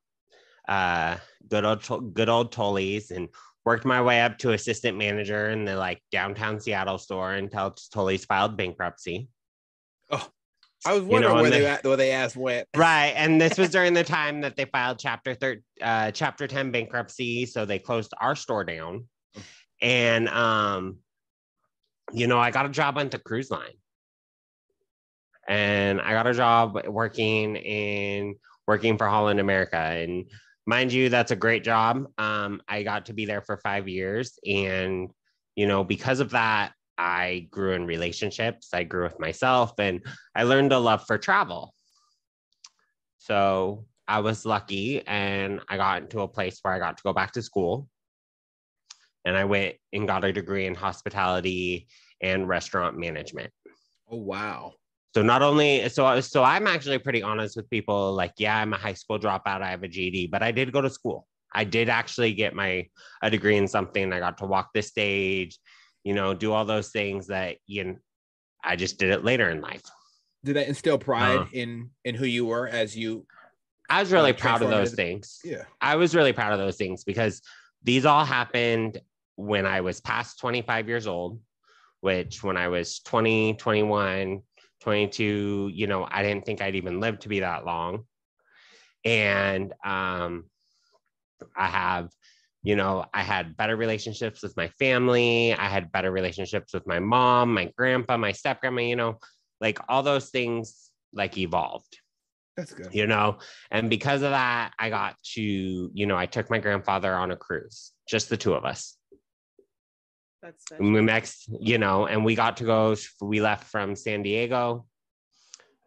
good old Tully's, and worked my way up to assistant manager in the downtown Seattle store until Tully's filed bankruptcy. Oh, I was wondering where they asked went. Right. And this was during the time that they filed chapter 10 bankruptcy. So they closed our store down. And, I got a job on the cruise line. And I got a job working for Holland America. And mind you, that's a great job. I got to be there for 5 years. And, because of that, I grew in relationships. I grew with myself, and I learned a love for travel. So I was lucky, and I got into a place where I got to go back to school. And I went and got a degree in hospitality and restaurant management. Oh, wow. So not only, so I'm actually pretty honest with people. Like, yeah, I'm a high school dropout. I have a GED, but I did go to school. I did actually get a degree in something. I got to walk the stage, do all those things that, I just did it later in life. Did that instill pride in who you were as you? I was really proud of those things. Yeah. I was really proud of those things because these all happened when I was past 25 years old, which when I was 20, 21, 22, I didn't think I'd even live to be that long. And I have You know, I had better relationships with my family. I had better relationships with my mom, my grandpa, my step grandma, you know, like all those things like evolved. That's good. You know, and because of that, I got to, you know, I took my grandfather on a cruise, just the two of us. That's And we next, you know, and we got to go, we left from San Diego.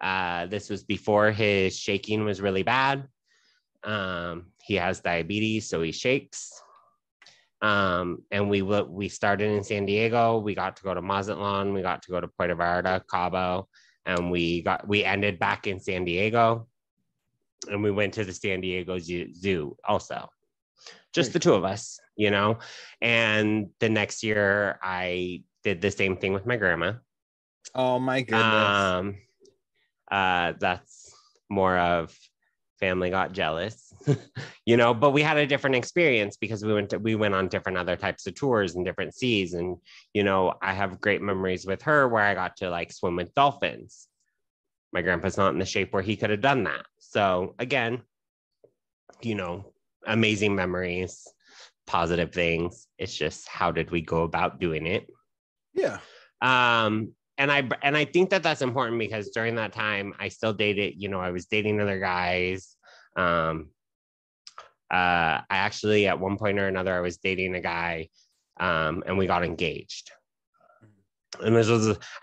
This was before his shaking was really bad. He has diabetes, so he shakes. And we started in San Diego. We got to go to Mazatlan. We got to go to Puerto Vallarta, Cabo, and we ended back in San Diego. And we went to the San Diego Zoo also. Just the two of us, you know. And the next year, I did the same thing with my grandma. Oh my goodness. That's more of family got jealous, you know, but we had a different experience because we went on different other types of tours and different seas. And, you know, I have great memories with her where I got to like swim with dolphins. My grandpa's not in the shape where he could have done that. So again, you know, amazing memories, positive things. It's just, how did we go about doing it? Yeah. And I think that that's important because during that time I still dated, you know, I was dating other guys. I actually, at one point or another, I was dating a guy, and we got engaged. And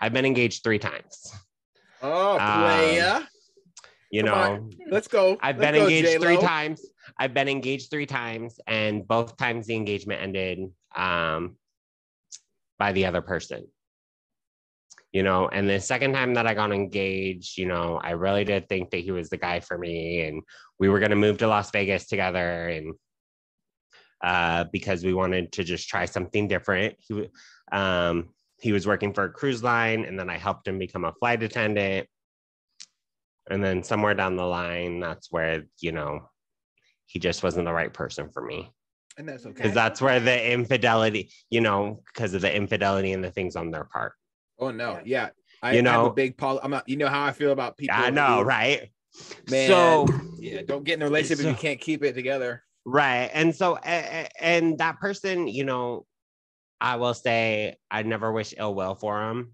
I've been engaged 3 times. Oh, playa. You Come know, on. Let's go. I've Let's been go, engaged J-Lo. 3 times. I've been engaged 3 times, and both times the engagement ended by the other person. You know, and the second time that I got engaged, you know, I really did think that he was the guy for me, and we were going to move to Las Vegas together, and because we wanted to just try something different. He was working for a cruise line, and then I helped him become a flight attendant. And then somewhere down the line, that's where, you know, he just wasn't the right person for me. And that's okay. Because that's where the infidelity, you know, because of the infidelity and the things on their part. Oh no, yeah. I You know, have a big I'm not, you know how I feel about people. I know, right? Man, so yeah, don't get in a relationship if you can't keep it together. Right. And so, and that person, you know, I will say I never wish ill will for him,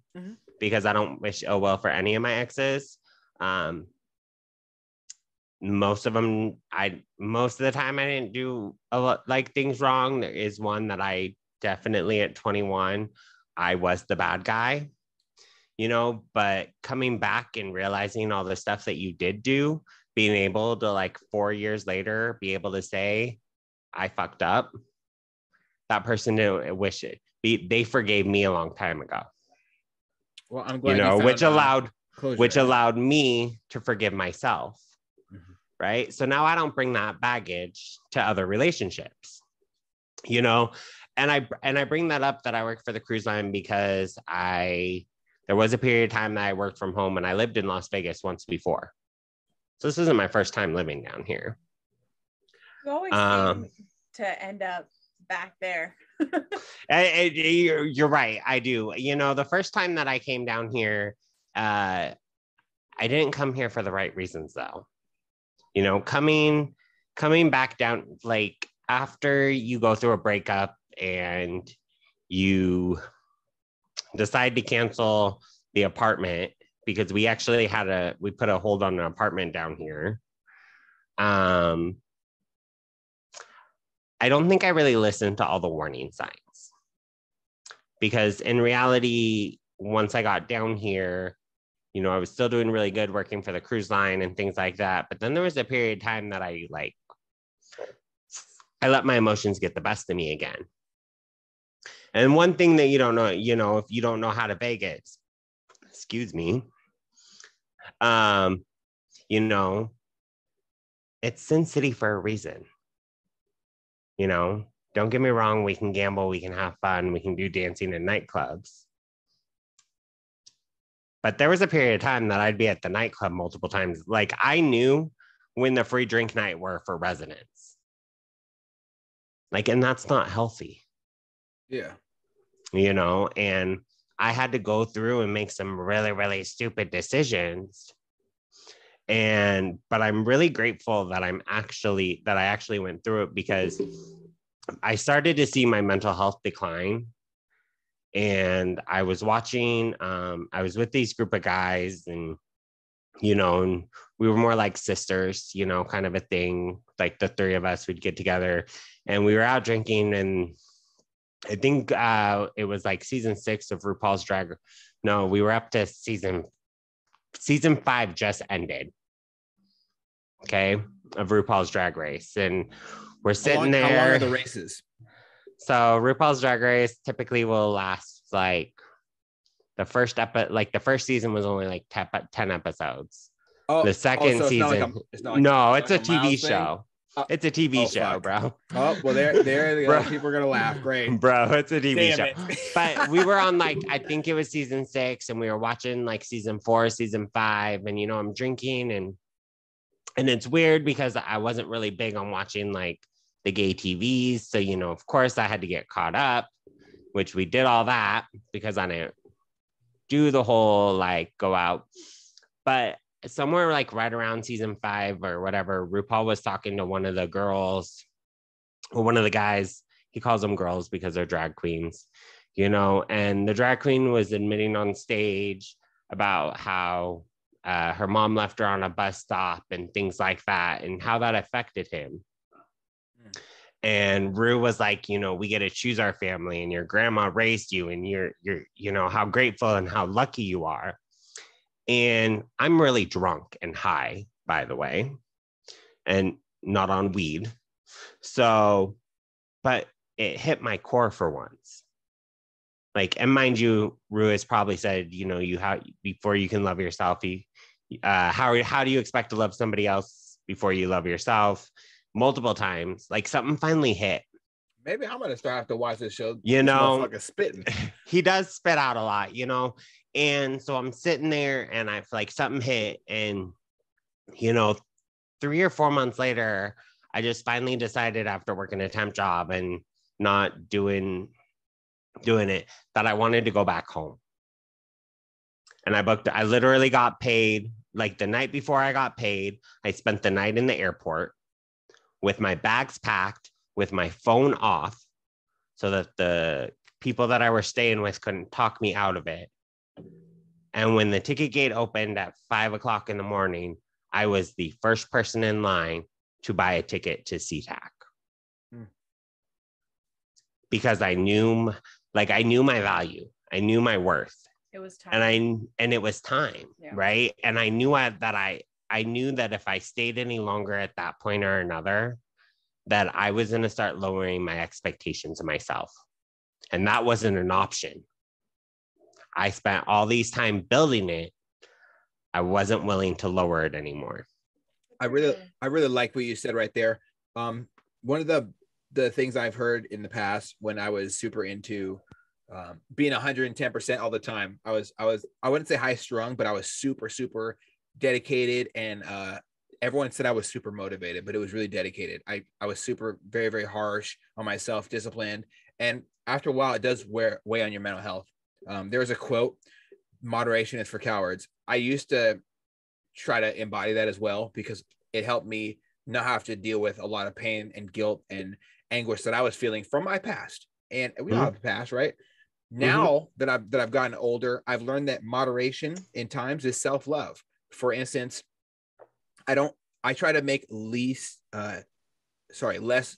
because I don't wish ill will for any of my exes. Most of them, most of the time I didn't do a lot, like, things wrong. There is one that I definitely, at 21, I was the bad guy, you know, but coming back and realizing all the stuff that you did do, being able to, like, 4 years later, be able to say, I fucked up. That person didn't wish it. They forgave me a long time ago. Well, I'm glad you know, which allowed closure. Me to forgive myself. Right. So now I don't bring that baggage to other relationships, you know, and I bring that up, that I work for the cruise line, because there was a period of time that I worked from home, and I lived in Las Vegas once before. So this isn't my first time living down here. You always seem to end up back there. You're right. I do. You know, the first time that I came down here, I didn't come here for the right reasons, though. You know, coming back down, like, after you go through a breakup and you decide to cancel the apartment, because we actually we put a hold on an apartment down here. I don't think I really listened to all the warning signs, because in reality, once I got down here, you know, I was still doing really good working for the cruise line and things like that. But then there was a period of time that I let my emotions get the best of me again. And one thing that you don't know, you know, if you don't know how to Vegas, excuse me, you know, it's Sin City for a reason. You know, don't get me wrong. We can gamble, we can have fun, we can do dancing in nightclubs. But there was a period of time that I'd be at the nightclub multiple times. Like, I knew when the free drink night were for residents. Like, and that's not healthy. Yeah. You know, and I had to go through and make some really, really stupid decisions. But I'm really grateful that I actually went through it, because I started to see my mental health decline. And I was watching, I was with these group of guys, and, and we were more like sisters, kind of a thing. Like the three of us would get together and we were out drinking. And I think it was like season 6 of RuPaul's Drag. No, we were up to season 5 just ended. Okay. Of RuPaul's Drag Race. And we're sitting there. How long are the races? So RuPaul's Drag Race typically will last like the first season was only like 10 episodes. The second season, it's a TV show. It's a TV show, bro. Oh, well, there they go. People are gonna laugh. Great, bro. It's a TV show. But we were on I think it was season 6, and we were watching like season 4, season 5, and I'm drinking, and it's weird because I wasn't really big on watching like the gay TVs. So of course, I had to get caught up, which we did all that because I didn't do the whole like go out, but somewhere like right around season 5 or whatever, RuPaul was talking to one of the girls or one of the guys. He calls them girls because they're drag queens, and the drag queen was admitting on stage about how her mom left her on a bus stop and things like that, and how that affected him. And Rue was like, we get to choose our family, and your grandma raised you, and you're how grateful and how lucky you are. And I'm really drunk and high, by the way, and not on weed. So, but it hit my core for once. Like, and mind you, Rue has probably said, you have, before you can love yourself, how do you expect to love somebody else before you love yourself? Multiple times. Like, something finally hit. Maybe I'm gonna start to watch this show. This motherfucker spitting. He does spit out a lot, and so I'm sitting there and I feel like something hit, and 3 or 4 months later, I just finally decided, after working a temp job and not doing it, that I wanted to go back home. And I literally got paid like the night before I got paid. I spent the night in the airport with my bags packed, with my phone off, so that the people that I were staying with couldn't talk me out of it. And when the ticket gate opened at 5 o'clock in the morning, I was the first person in line to buy a ticket to SeaTac. Because I knew my value. I knew my worth. It was time. And it was time, right? And I knew I knew that if I stayed any longer at that point or another, that I was going to start lowering my expectations of myself. And that wasn't an option. I spent all these time building it. I wasn't willing to lower it anymore. I really like what you said right there. One of the things I've heard in the past when I was super into being 110% all the time, I wouldn't say high strung, but I was super, super dedicated, and everyone said I was super motivated, but it was really dedicated. I was super, very, very harsh on myself, disciplined. And after a while, it does weigh on your mental health. There's a quote, moderation is for cowards. I used to try to embody that as well, because it helped me not have to deal with a lot of pain and guilt and anguish that I was feeling from my past. And we all have a past, right? Now that I've gotten older, I've learned that moderation in times is self-love. For instance, I try to make less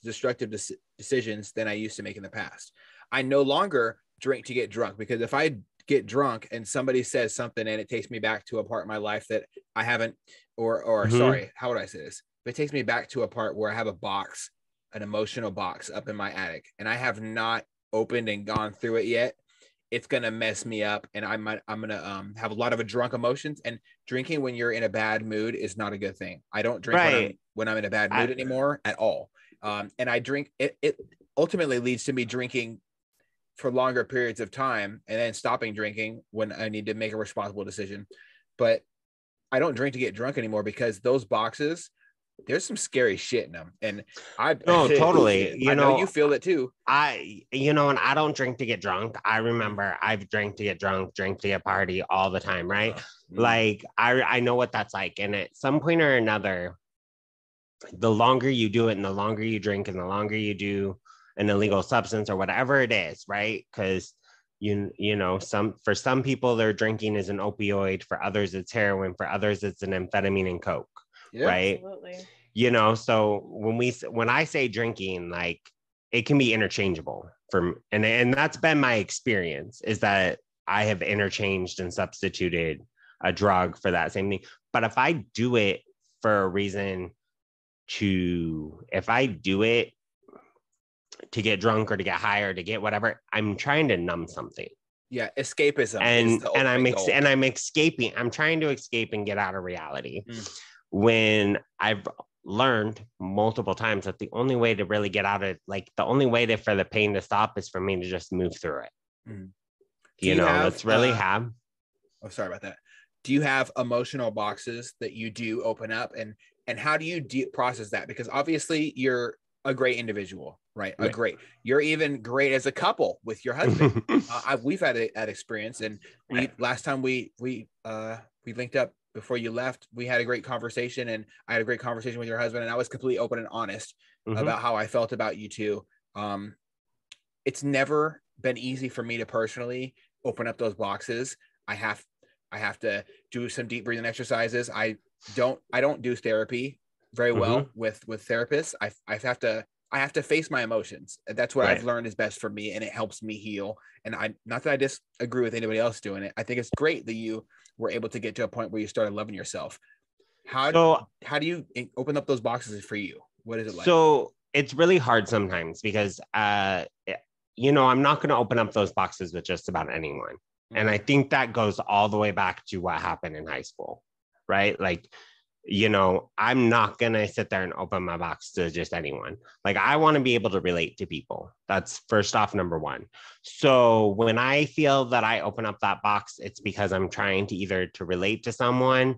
destructive decisions than I used to make in the past. I no longer drink to get drunk, because if I get drunk and somebody says something and it takes me back to a part of my life that I haven't, sorry, how would I say this? If it takes me back to a part where I have an emotional box up in my attic, and I have not opened and gone through it yet, it's going to mess me up. And I'm going to have a lot of drunk emotions, and drinking when you're in a bad mood is not a good thing. I don't drink when I'm in a bad mood anymore at all. And I drink, it ultimately leads to me drinking for longer periods of time and then stopping drinking when I need to make a responsible decision. But I don't drink to get drunk anymore, because those boxes, there's some scary shit in them. And totally. I know you feel it too. And I don't drink to get drunk. I remember I've drank to get drunk, drink to get party all the time, right? Like I know what that's like. And at some point or another, the longer you do it and the longer you drink and the longer you do an illegal substance or whatever it is, right? Because you know, for some people their drinking is an opioid, for others it's heroin, for others it's an amphetamine and coke, right? Absolutely. You know, so when I say drinking, like, it can be interchangeable and that's been my experience, is that I have interchanged and substituted a drug for that same thing. But if I do it for a reason if I do it to get drunk or to get high or to get whatever, I'm trying to numb something. Yeah, escapism And I'm escaping. I'm trying to escape and get out of reality. When I've learned multiple times that the only way to really get out of, like, the only way for the pain to stop is for me to just move through it. Let's really have. Oh, sorry about that. Do you have emotional boxes that you do open up, and how do you process that? Because obviously you're a great individual, right? You're even great as a couple with your husband. We've had that experience, and last time we linked up before you left, we had a great conversation, and I had a great conversation with your husband, and I was completely open and honest about how I felt about you two. It's never been easy for me to personally open up those boxes. I have to do some deep breathing exercises. I don't do therapy very well with therapists. I have to face my emotions. That's what I've learned is best for me, and it helps me heal. And not that I disagree with anybody else doing it. I think it's great that you were able to get to a point where you started loving yourself. How do you open up those boxes for you? What is it like? So it's really hard sometimes because, you know, I'm not going to open up those boxes with just about anyone. And I think that goes all the way back to what happened in high school, right? Like, you know, I'm not going to sit there and open my box to just anyone. Like, I want to be able to relate to people. That's first off, number one. So when I feel that I open up that box, it's because I'm trying to either to relate to someone,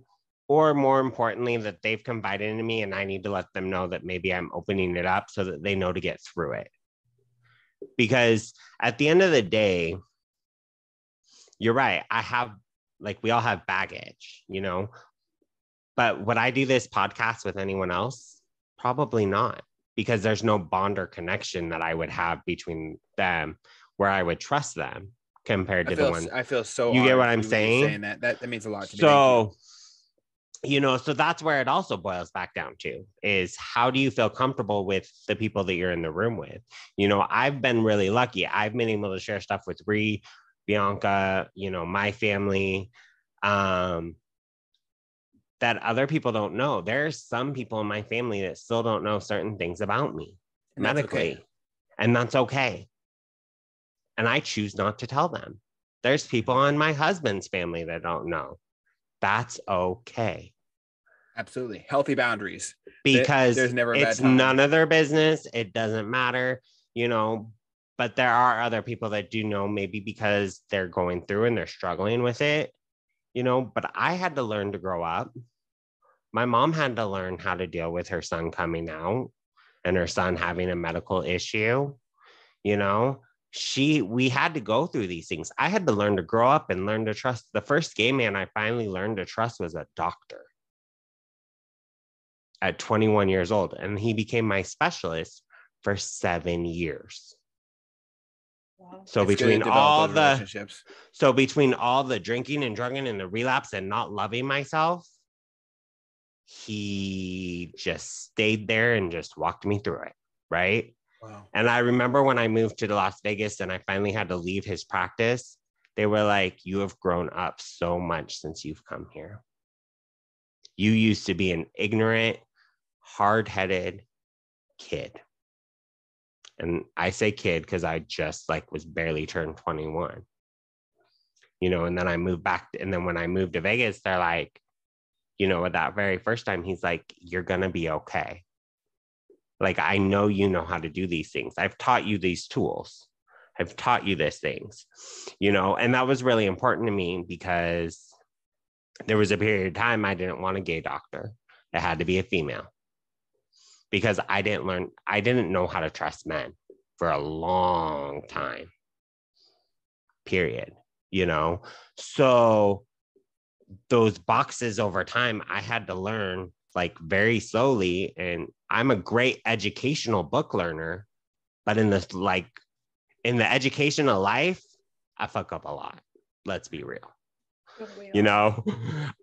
or more importantly, that they've confided in me and I need to let them know that maybe I'm opening it up so that they know to get through it. Because at the end of the day, you're right. We all have baggage, you know, but would I do this podcast with anyone else? Probably not, because there's no bond or connection that I would have between them where I would trust them compared to the one. I feel so. You get what I'm saying? That means a lot to me. So, you know, so that's where it also boils back down to is how do you feel comfortable with the people that you're in the room with? You know, I've been really lucky. I've been able to share stuff with Bianca, you know, my family, that other people don't know. There's some people in my family that still don't know certain things about me medically, and that's okay. And I choose not to tell them. There's people in my husband's family that don't know. That's okay. Absolutely. Healthy boundaries. Because there's never a bad time. None of their business. It doesn't matter, you know. But there are other people that do know, maybe because they're going through and they're struggling with it, you know. But I had to learn to grow up. My mom had to learn how to deal with her son coming out and her son having a medical issue, you know. We had to go through these things. I had to learn to grow up and learn to trust. The first gay man I finally learned to trust was a doctor at 21 years old. And he became my specialist for 7 years. Wow. So between all the drinking and drugging and the relapse and not loving myself, he just stayed there and just walked me through it. Right. Wow. And I remember when I moved to Las Vegas and I finally had to leave his practice, they were like, you have grown up so much since you've come here. You used to be an ignorant, hard-headed kid. And I say kid because I just was barely turned 21. You know, and then I moved back. And then when I moved to Vegas, they're like, you know, that very first time, he's like, you're going to be okay. Like, I know you know how to do these things. I've taught you these tools. I've taught you these things, you know, and that was really important to me because there was a period of time I didn't want a gay doctor. It had to be a female because I didn't know how to trust men for a long time, period, you know? So those boxes over time, I had to learn very slowly. And I'm a great educational book learner, But in the in the educational life, I fuck up a lot. Let's be real. You know,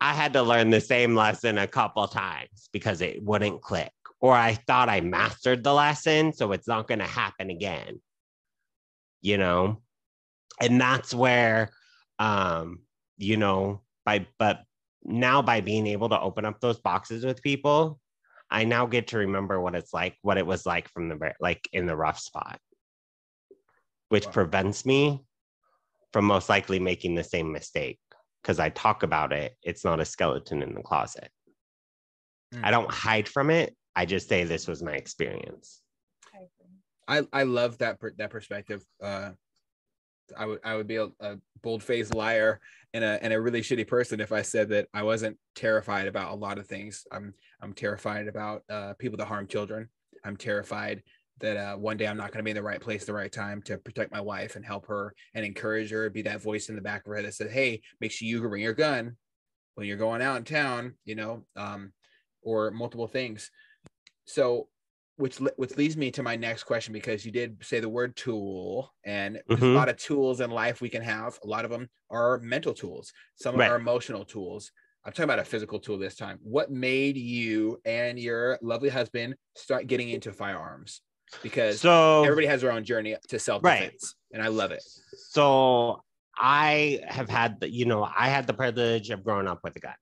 I had to learn the same lesson a couple times because it wouldn't click. Or I thought I mastered the lesson, so it's not going to happen again. You know, and that's where, you know, but now by being able to open up those boxes with people, I now get to remember what it was like from the in the rough spot, which prevents me from most likely making the same mistake. Because I talk about it, it's not a skeleton in the closet. I don't hide from it. I just say this was my experience. I love that perspective. I would be a bold-faced liar and a really shitty person if I said that I wasn't terrified about a lot of things. I'm terrified about people that harm children. I'm terrified that one day I'm not going to be in the right place at the right time to protect my wife and help her and encourage her, be that voice in the back of her head that says, hey, make sure you bring your gun when you're going out in town, you know, or multiple things. So which leads me to my next question, because you did say the word tool, and there's a lot of tools in life we can have. A lot of them are mental tools. Some are emotional tools. I'm talking about a physical tool this time. What made you and your lovely husband start getting into firearms? Because everybody has their own journey to self-defense, and I love it. So I have had I had the privilege of growing up with a gun.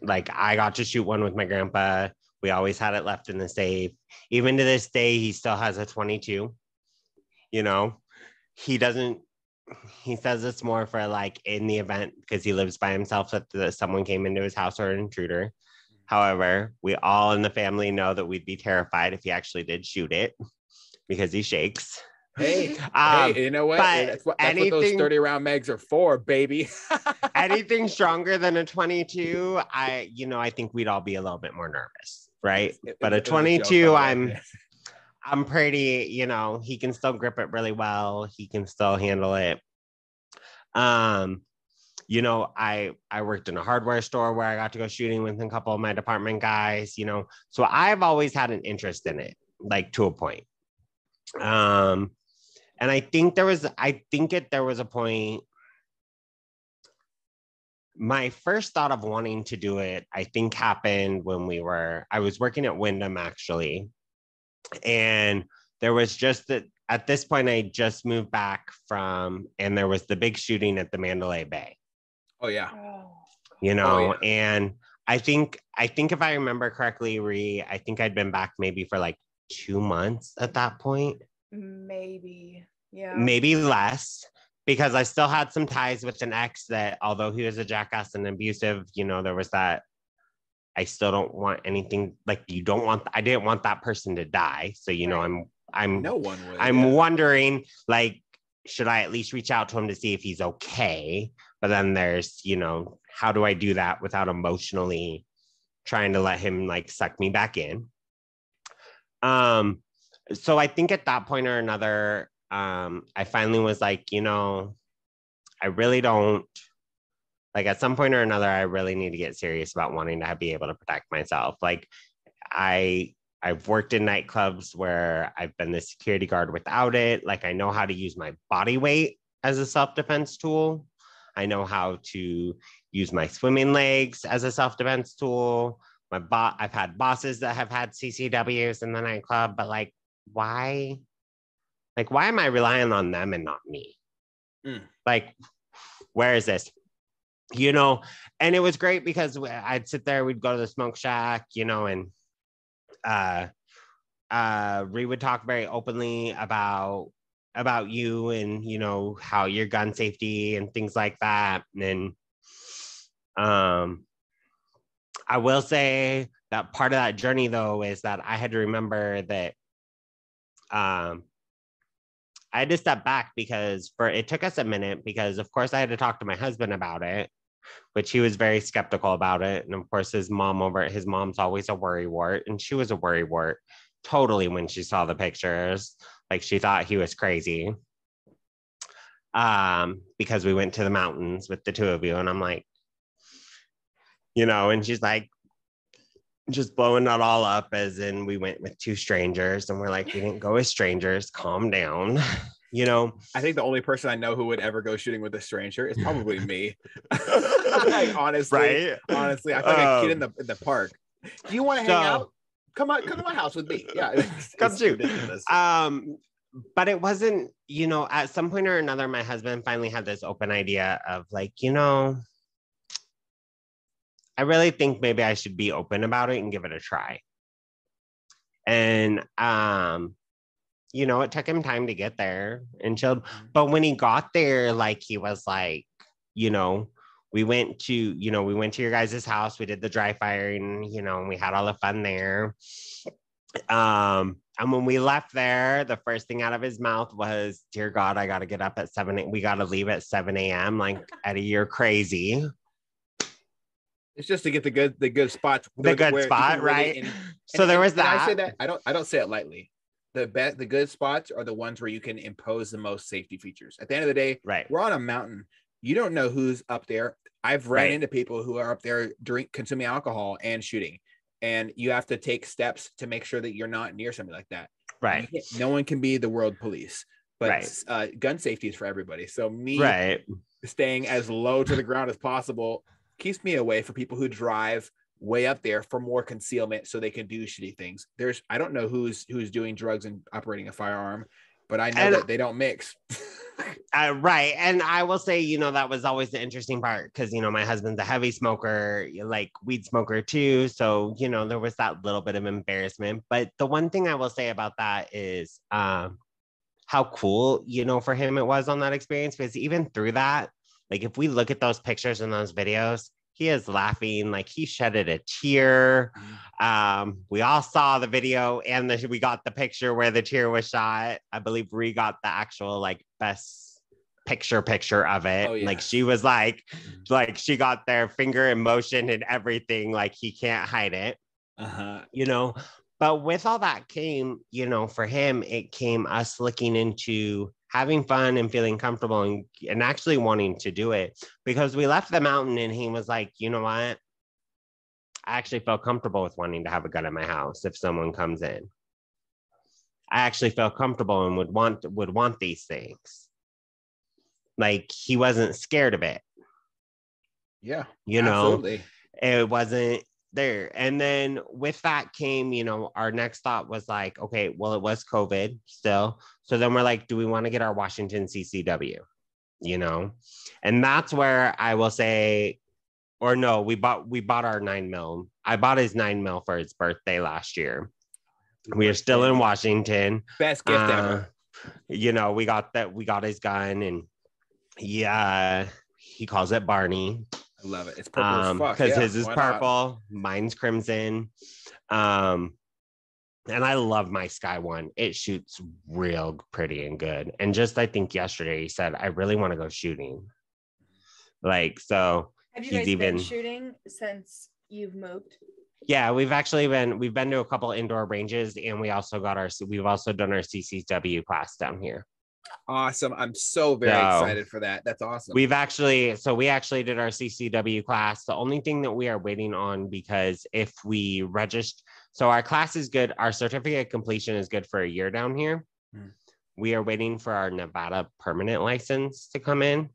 Like, I got to shoot one with my grandpa. We always had it left in the safe. Even to this day, he still has a 22. You know, he says it's more for like in the event, because he lives by himself, that someone came into his house or an intruder. However, we all in the family know that we'd be terrified if he actually did shoot it, because he shakes. Hey, you know what? That's what those 30 round mags are for, baby. Anything stronger than a 22, I think we'd all be a little bit more nervous, right? But a 22, I'm pretty, he can still grip it really well. He can still handle it. I worked in a hardware store where I got to go shooting with a couple of my department guys, so I've always had an interest in it, like, to a point. And I think there was a point. My first thought of wanting to do it, I think, happened when I was working at Wyndham, actually. And there was just that at this point, I just moved back and there was the big shooting at the Mandalay Bay. Oh, yeah. And I think if I remember correctly, Ree, I think I'd been back maybe for like 2 months at that point. Maybe. Yeah. Maybe less, because I still had some ties with an ex that, although he was a jackass and abusive, there was that. I still don't want anything like I didn't want that person to die. So, right. I'm wondering, like, should I at least reach out to him to see if he's okay? But then there's, how do I do that without emotionally trying to let him like suck me back in? So I think at that point or another, I finally was like, I really don't, like, at some point or another, I really need to get serious about wanting to be able to protect myself. Like, I've worked in nightclubs where I've been the security guard without it. Like, I know how to use my body weight as a self-defense tool. I know how to use my swimming legs as a self-defense tool. I've had bosses that have had CCWs in the nightclub, but like, why? Like, why am I relying on them and not me? Like, where is this? And it was great because I'd sit there, we'd go to the smoke shack, and Ree would talk very openly about you and, how your gun safety and things like that. And I will say that part of that journey, though, is that I had to remember that I had to step back, because it took us a minute, because of course I had to talk to my husband about it, which he was very skeptical about it. And of course his mom's always a worrywart, and she was a worrywart totally when she saw the pictures. Like, she thought he was crazy. Because we went to the mountains with the two of you, and I'm like, and she's like, just blowing it all up as in we went with two strangers and we're like, we didn't go as strangers, calm down. You know, I think the only person I know who would ever go shooting with a stranger is probably me. Like, honestly, right? Honestly, I feel like a kid in the park. Do you want to hang out? Come to my house with me. Yeah, come shoot. Ridiculous. But it wasn't, you know, at some point or another, my husband finally had this open idea of like, you know, I really think maybe I should be open about it and give it a try. And you know, it took him time to get there and chilled. But when he got there, like he was like, you know, we went to your guys' house. We did the dry firing, you know, and we had all the fun there. And when we left there, the first thing out of his mouth was, "Dear God, I got to get up at 7. We got to leave at 7 a.m. Like, Eddie, you're crazy." It's just to get the good spots. The good spot, right? So there was that. I say that I don't say it lightly. The good spots are the ones where you can impose the most safety features. At the end of the day, right, we're on a mountain. You don't know who's up there. I've ran into people who are up there consuming alcohol and shooting, and you have to take steps to make sure that you're not near somebody like that. Right. No one can be the world police, but gun safety is for everybody. So staying as low to the ground as possible keeps me away from people who drive way up there for more concealment so they can do shitty things. I don't know who's doing drugs and operating a firearm, but I know that they don't mix. Right. And I will say, you know, that was always the interesting part because, you know, my husband's a heavy smoker, like weed smoker too. So, you know, there was that little bit of embarrassment. But the one thing I will say about that is how cool, you know, for him it was on that experience, because even through that, like if we look at those pictures and those videos, he is laughing, like he shedded a tear. We all saw the video and we got the picture where the tear was shot. I believe we got the actual like best picture of it. Oh, yeah. Like she was like she got their finger in motion and everything, like he can't hide it. You know, but with all that came, you know, for him, it came us looking into having fun and feeling comfortable and actually wanting to do it, because we left the mountain and he was like, you know what? I actually felt comfortable with wanting to have a gun in my house if someone comes in. I actually felt comfortable and would want these things. Like he wasn't scared of it. Yeah, you know, absolutely. It wasn't there. And then with that came, you know, our next thought was like, okay, well, it was COVID still. So then we're like, do we want to get our Washington CCW? You know, and that's where I will say, or no, we bought our 9mm. I bought his 9mm for his birthday last year. We are still in Washington. Best gift ever. You know, we got his gun, and he calls it Barney. I love it. It's purple as fuck. Because his is purple, mine's crimson. And I love my Sky One. It shoots real pretty and good. And just I think yesterday he said, I really want to go shooting. Like, so have you guys been shooting since you've moved? Yeah, we've been to a couple indoor ranges, and we've also done our CCW class down here. Awesome. I'm so very excited for that. That's awesome. We actually did our CCW class. The only thing that we are waiting on, because if we register, so our class is good. Our certificate of completion is good for a year down here. We are waiting for our Nevada permanent license to come in,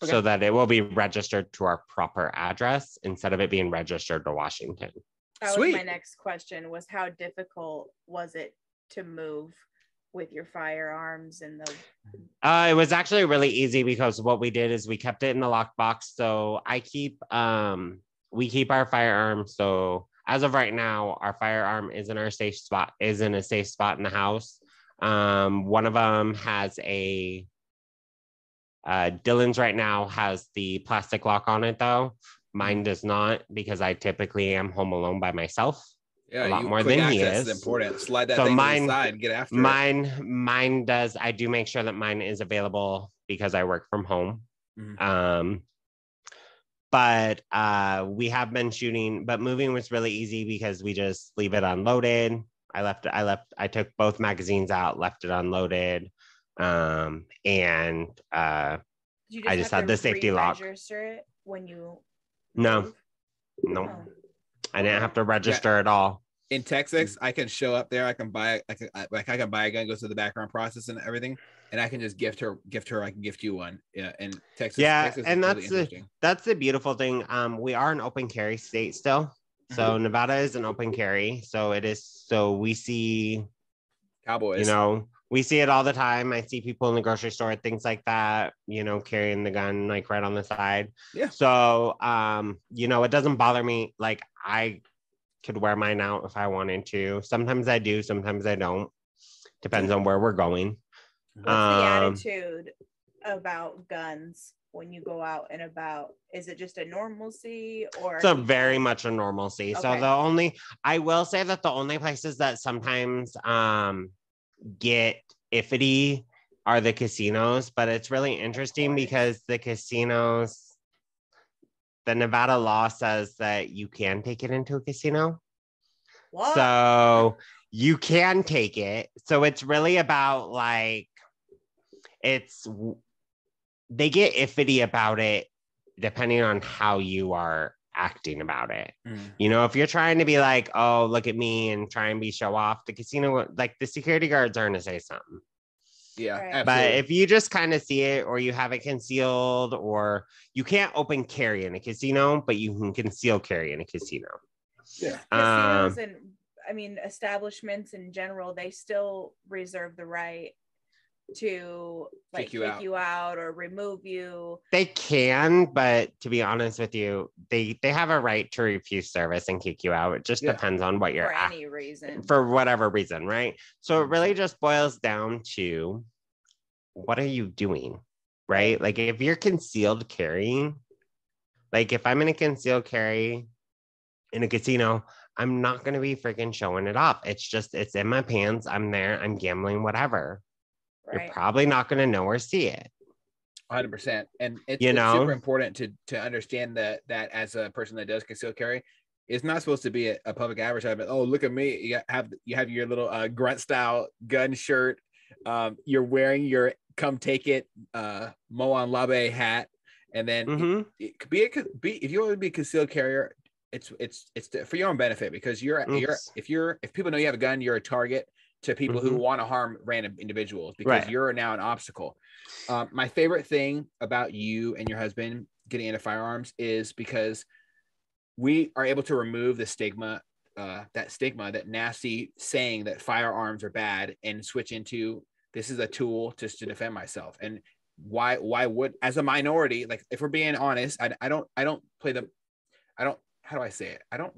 so that it will be registered to our proper address instead of it being registered to Washington. That was my next question, was how difficult was it to move with your firearms and the... It was actually really easy, because what we did is we kept it in the lockbox. So we keep our firearms. So as of right now, our firearm is in a safe spot in the house. One of them has Dylan's right now has the plastic lock on it though. Mine does not, because I typically am home alone by myself. Yeah, a lot more than he is. Important. Slide that thing to the side and get after it. Mine does. I do make sure that mine is available because I work from home. But we have been shooting, but moving was really easy because we just leave it unloaded. I took both magazines out, left it unloaded. And I just had the safety lock. Register it when you No. Oh. I didn't have to register at all. In Texas, I can show up there. I can buy a gun, go through the background process and everything, and I can just gift her. I can gift you one. Yeah, and Texas. Texas and is really that's the beautiful thing. We are an open carry state still, so Nevada is an open carry. So it is. So we see cowboys. You know, we see it all the time. I see people in the grocery store, things like that. You know, carrying the gun like right on the side. Yeah. So you know, it doesn't bother me. Like I could wear mine out if I wanted to. Sometimes I do, sometimes I don't. Depends on where we're going. What's the attitude about guns when you go out and about? Is it just a normalcy or? So very much a normalcy. Okay. So I will say that the only places that sometimes get iffy are the casinos, but it's really interesting because the casinos, the Nevada law says that you can take it into a casino. What? So you can take it. So it's really about like, they get iffy about it depending on how you are acting about it. You know, if you're trying to be like, oh, look at me and try and be show off, the casino, like the security guards are going to say something. Yeah, right. absolutely. But if you just kind of see it, or you have it concealed, or you can't open carry in a casino, but you can conceal carry in a casino. Yeah. Casinos and establishments in general, they still reserve the right to like kick you out or remove you. They can, but to be honest with you, they have a right to refuse service and kick you out. It just depends on what you're for any reason, for whatever reason, right? So it really just boils down to what are you doing, right? Like if you're concealed carrying, like if I'm in a concealed carry in a casino, I'm not going to be freaking showing it off. It's in my pants. I'm there. I'm gambling, whatever. Right. You're probably not going to know or see it. 100%. And it's super important to understand that as a person that does concealed carry, it's not supposed to be a public advertisement. Oh, look at me. You have your little grunt style gun shirt. You're wearing your come take it Moan Labe hat. And then it could be if you want to be a concealed carrier, it's for your own benefit, because if people know you have a gun, you're a target to people who want to harm random individuals, because you're now an obstacle. My favorite thing about you and your husband getting into firearms is because we are able to remove the stigma, that nasty saying that firearms are bad, and switch into this is a tool just to defend myself. And why would, as a minority, like if we're being honest, I don't play the, how do I say it? I don't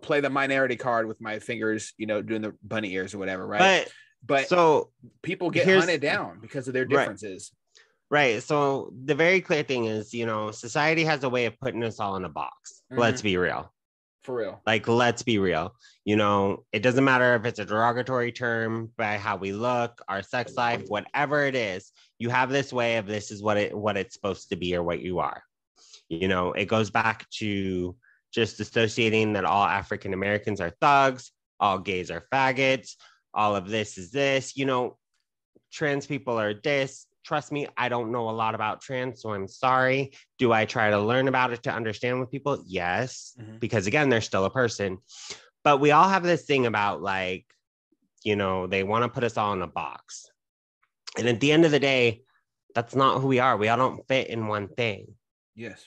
play the minority card with my fingers, doing the bunny ears or whatever, right? But so people get hunted down because of their differences. Right. So the very clear thing is, society has a way of putting us all in a box. Let's be real. For real. Like, let's be real. It doesn't matter if it's a derogatory term, by how we look, our sex life, whatever it is, you have this way of this is what it's supposed to be or what you are. It goes back to just associating that all African Americans are thugs, all gays are faggots, all of this is this, trans people are this. Trust me, I don't know a lot about trans, so I'm sorry. Do I try to learn about it to understand with people? Yes, because again, they're still a person. But we all have this thing about they want to put us all in a box. And at the end of the day, that's not who we are. We all don't fit in one thing. Yes.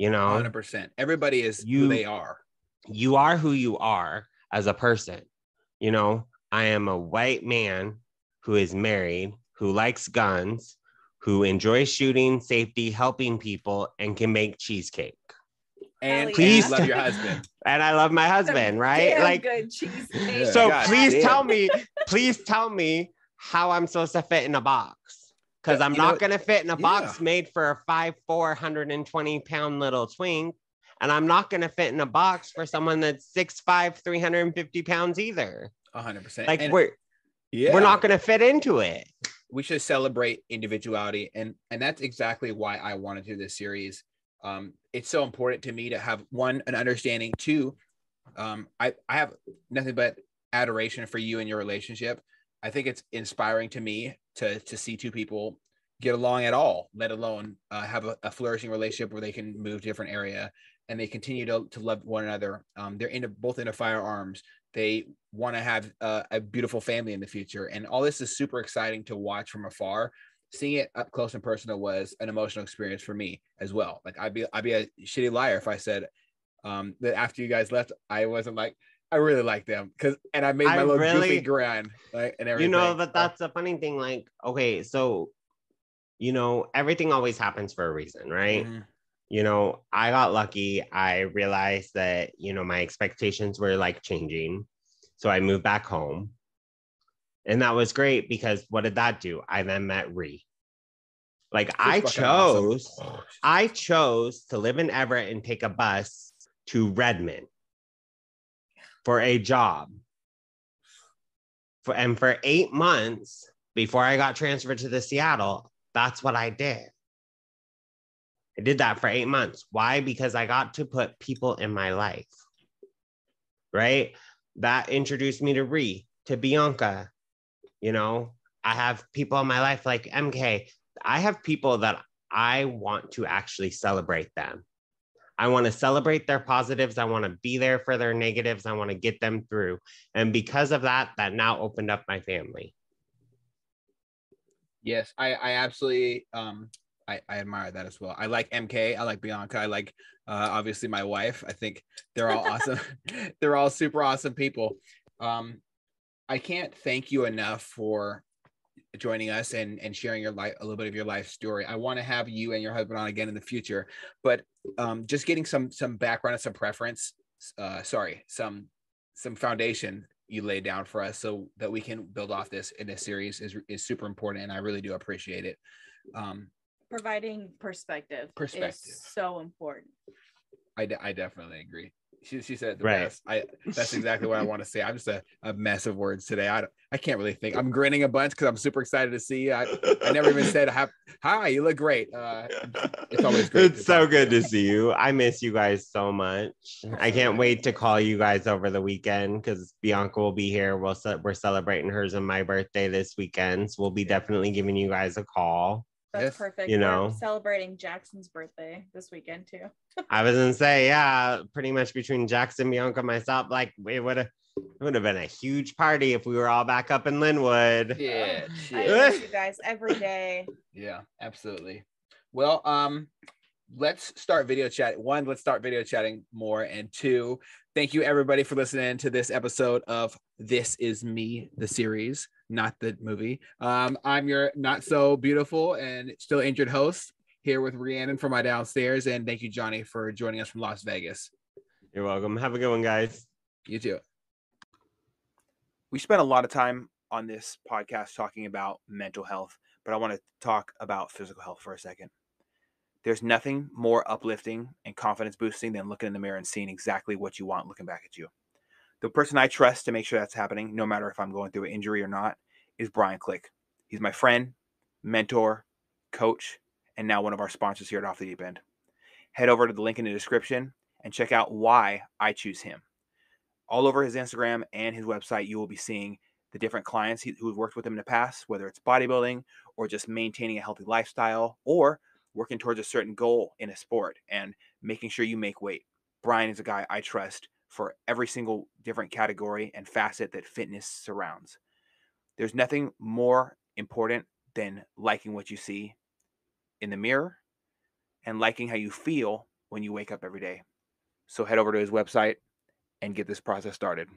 100%. Everybody is who they are. You are who you are as a person. I am a white man who is married, who likes guns, who enjoys shooting, safety, helping people, and can make cheesecake. And please love your husband. And I love my husband, right? Damn good cheesecake. So please tell me how I'm supposed to fit in a box. Because I'm not going to fit in a box made for a 5'4", 120-pound little twink. And I'm not going to fit in a box for someone that's 6'5", 350 pounds either. 100%. We're not going to fit into it. We should celebrate individuality. And that's exactly why I want to do this series. It's so important to me to have, one, an understanding. Two, I have nothing but adoration for you and your relationship. I think it's inspiring to me to see two people get along at all, let alone have a flourishing relationship where they can move to a different area and they continue to love one another. They're both into firearms. They want to have a beautiful family in the future. And all this is super exciting to watch from afar. Seeing it up close and personal was an emotional experience for me as well. Like I'd be a shitty liar if I said that after you guys left, I wasn't like, I really like them, and I made my little goofy grin, like, and everything. But that's a funny thing. Like, okay, so everything always happens for a reason, right? Mm-hmm. I got lucky. I realized that my expectations were like changing, so I moved back home. And that was great because what did that do? I then met Ree. Like I chose to live in Everett and take a bus to Redmond for a job. For 8 months before I got transferred to Seattle, that's what I did. I did that for 8 months. Why? Because I got to put people in my life, right? That introduced me to Ree, to Bianca. I have people in my life like MK. I have people that I want to actually celebrate them. I want to celebrate their positives. I want to be there for their negatives. I want to get them through. And because of that now opened up my family. Yes, I absolutely, I admire that as well. I like MK. I like Bianca. I like, obviously, my wife. I think they're all awesome. They're all super awesome people. I can't thank you enough for joining us and sharing your life, a little bit of your life story. I want to have you and your husband on again in the future, but just getting some background and some preference, some foundation you laid down for us so that we can build off this in this series is super important, and I really do appreciate it. Providing perspective is so important. I definitely agree. She said the best. That's exactly what I want to say. I'm just a mess of words today. I can't really think. I'm grinning a bunch because I'm super excited to see you. I never even said hi. You look great. It's always great. It's so good to see you. I miss you guys so much. I can't wait to call you guys over the weekend because Bianca will be here. We're celebrating hers and my birthday this weekend, so we'll be definitely giving you guys a call. That's perfect. We're celebrating Jackson's birthday this weekend too. I was gonna say, yeah, pretty much between Jackson, Bianca, myself, like it would have been a huge party if we were all back up in Linwood. Yeah, I miss you guys every day. Yeah, absolutely. Well, let's start video chat. One, let's start video chatting more, and two, thank you everybody for listening to this episode of This Is Me, the series, not the movie. I'm your not so beautiful and still injured host here with Rhiannon from my downstairs, and thank you, Jonnie, for joining us from Las Vegas. You're welcome. Have a good one, guys. You too. We spent a lot of time on this podcast talking about mental health, but I want to talk about physical health for a second. There's nothing more uplifting and confidence boosting than looking in the mirror and seeing exactly what you want looking back at you. The person I trust to make sure that's happening, no matter if I'm going through an injury or not, is Brian Click. He's my friend, mentor, coach, and now one of our sponsors here at Off the Deep End. Head over to the link in the description and check out why I choose him. All over his Instagram and his website, you will be seeing the different clients who've worked with him in the past, whether it's bodybuilding or just maintaining a healthy lifestyle or working towards a certain goal in a sport and making sure you make weight. Brian is a guy I trust for every single different category and facet that fitness surrounds. There's nothing more important than liking what you see in the mirror and liking how you feel when you wake up every day. So head over to his website and get this process started.